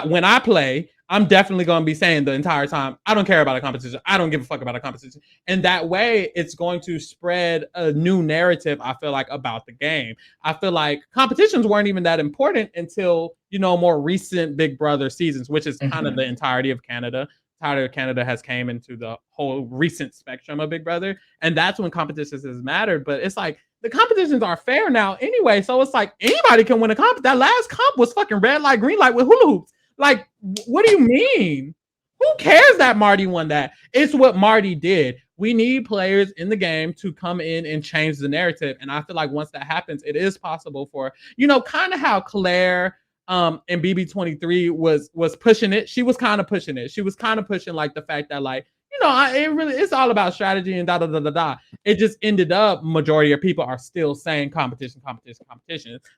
When I play, I'm definitely going to be saying the entire time, I don't care about a competition. I don't give a fuck about a competition. And that way, it's going to spread a new narrative, I feel like, about the game. I feel like competitions weren't even that important until, more recent Big Brother seasons, which is kind of the entirety of Canada. Entirety of Canada has came into the whole recent spectrum of Big Brother. And that's when competitions has mattered. But it's like, the competitions are fair now anyway. So it's like anybody can win a comp. That last comp was fucking red light, green light with hula hoops. Like, what do you mean? Who cares that Marty won that? It's what Marty did. We need players in the game to come in and change the narrative. And I feel like once that happens, it is possible for, kind of how Claire and BB23 was pushing it. She was kind of pushing it. She was kind of pushing like the fact that like, it's all about strategy and da da da da da. It just ended up majority of people are still saying competition.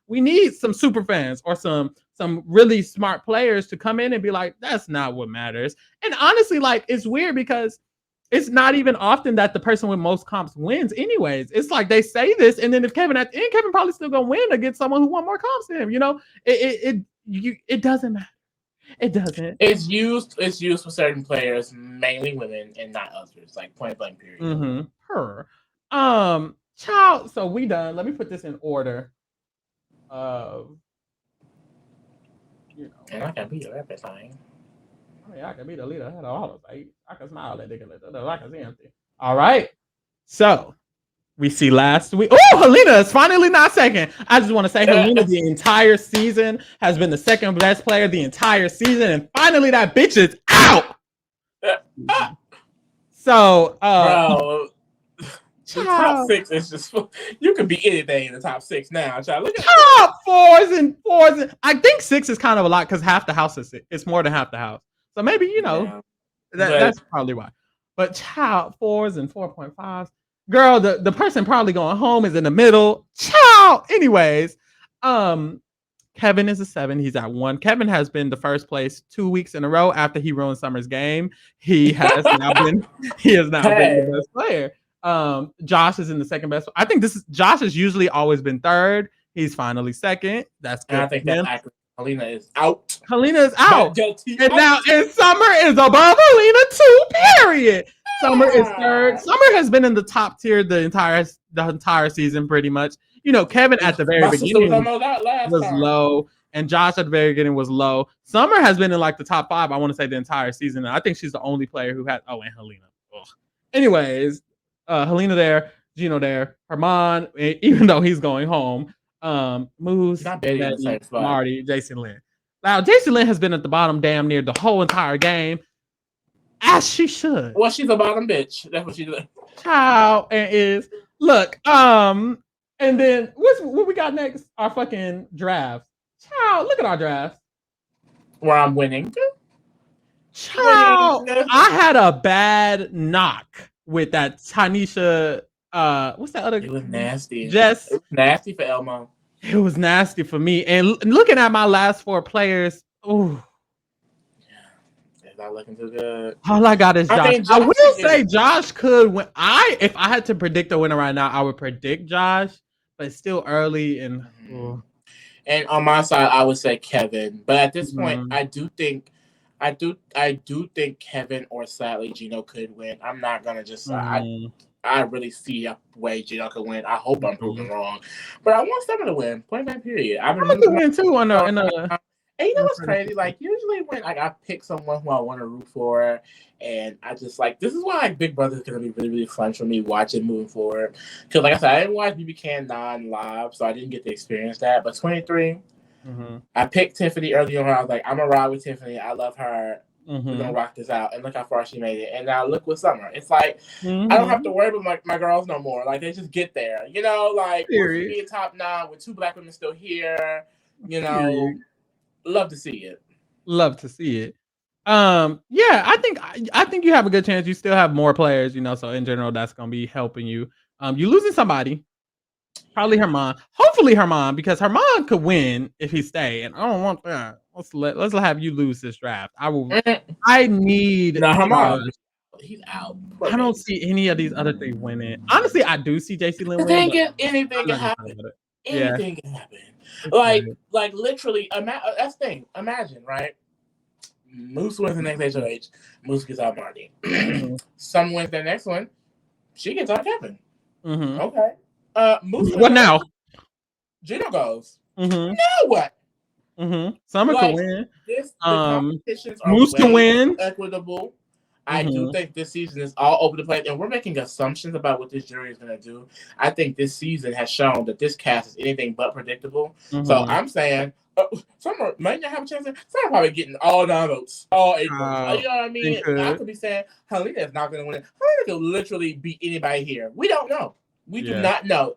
We need some super fans or some really smart players to come in and be like, that's not what matters. And honestly, like it's weird because it's not even often that the person with most comps wins anyways. It's like they say this, and then if Kevin at the end, Kevin probably still gonna win against someone who won more comps than him. It doesn't matter. It doesn't. It's used for certain players, mainly women, and not others. Like point blank period. Her. Child. So we done. Let me put this in order. And I can be everything. I mean, I can be the leader. I can smile at nigga. I can see empty. All right. So we see last week. Oh, Helena is finally not second. I just want to say Helena the entire season has been the second best player the entire season. And finally that bitch is out. So, bro, the top 6 is just, you could be anything in the top 6 now. Child. Look at top fours and I think 6 is kind of a lot because half the house is 6. It's more than half the house. So maybe, that's probably why. But child, 4s and 4.5s. Girl, the person probably going home is in the middle. Ciao. Anyways, Kevin is a 7. He's at 1. Kevin has been the first place 2 weeks in a row after he ruined Summer's game. He has now been the best player. Josh is in the second best. I think Josh has usually always been third. He's finally second. That's good. And I think that Helena is out. Helena is out. And Summer is above Helena too, period. Summer is third. Summer has been in the top tier the entire season, pretty much. Kevin at the very beginning was low, and Josh at the very beginning was low. Summer has been in like the top 5, I want to say, the entire season. And I think she's the only player who had. Oh, and Helena. Ugh. Anyways, Helena there, Gino there, Herman, even though he's going home. Moose, Marty, Jason Lynn. Now, Jason Lynn has been at the bottom damn near the whole entire game. As she should. Well, she's a bottom bitch. That's what she does. Child is look. And then what we got next? Our fucking drafts. Child, look at our drafts. Where I'm winning. Child, I had a bad knock with that Tanisha. What's that other? It was nasty. Jess. It was nasty for Elmo. It was nasty for me. And looking at my last 4 players, ooh. Not looking too good. All I got is Josh. I will say Josh could win. If I had to predict a winner right now, I would predict Josh, but it's still early and. And on my side, I would say Kevin. But at this point, I do think Kevin or sadly Gino could win. I'm not gonna just. I really see a way Gino could win. I hope I'm proven wrong, but I want Summer to win. Point blank period. I'm gonna win too on the. And you know what's crazy? Like usually when I pick someone who I want to root for, and I just like this is why Big Brother is gonna be really really fun for me watching moving forward. Because like I said, I didn't watch BB Can live, so I didn't get to experience that. But 23, I picked Tiffany early on. I was like, I'm gonna ride with Tiffany. I love her. We're gonna rock this out. And look how far she made it. And now look with Summer. It's like I don't have to worry about my girls no more. Like they just get there. Like we're being top 9 with 2 Black women still here. Love to see it. Yeah, I think you have a good chance. You still have more players, so in general that's gonna be helping you. You're losing somebody. Probably Herman. Hopefully Herman, because Herman could win if he stay. And I don't want that. Let's have you lose this draft. I need Herman. He's out. I don't see any of these other three winning. Honestly, I do see JC Lynn win. Anything can happen. Yeah. Anything can happen. Like literally, that's the thing. Imagine, right? Moose wins the next HOH. Moose gets out Marty. Some wins the next one. She gets out Kevin. Okay. Moose. What now? Gino goes. Now what? Summer can win. The competitions are Moose can win. Equitable. I do think this season is all over the place, and we're making assumptions about what this jury is going to do. I think this season has shown that this cast is anything but predictable. So I'm saying Summer might not have a chance. Summer probably getting all 9 votes, all 8 votes. You know what I mean? I could be saying Helena is not going to win. Helena could literally beat anybody here. We don't know. We do not know.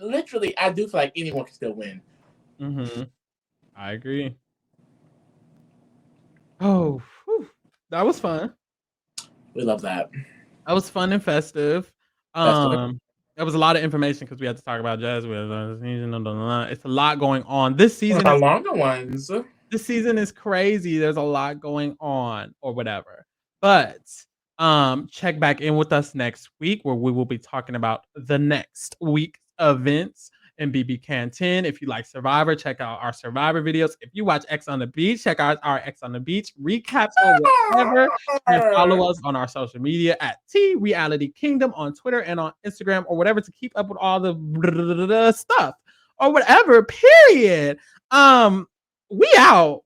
Literally, I do feel like anyone can still win. I agree. Oh, whew. That was fun. We love that. That was fun and festive. There was a lot of information because we had to talk about Jazz with it's a lot going on this season. The longer ones. This season is crazy. There's a lot going on, or whatever. But check back in with us next week where we will be talking about the next week's events in BB Can 10. If you like Survivor, check out our Survivor videos. If you watch X on the Beach, check out our X on the Beach recaps or whatever. And follow us on our social media at T Reality Kingdom on Twitter and on Instagram or whatever to keep up with all the stuff or whatever. Period. We out.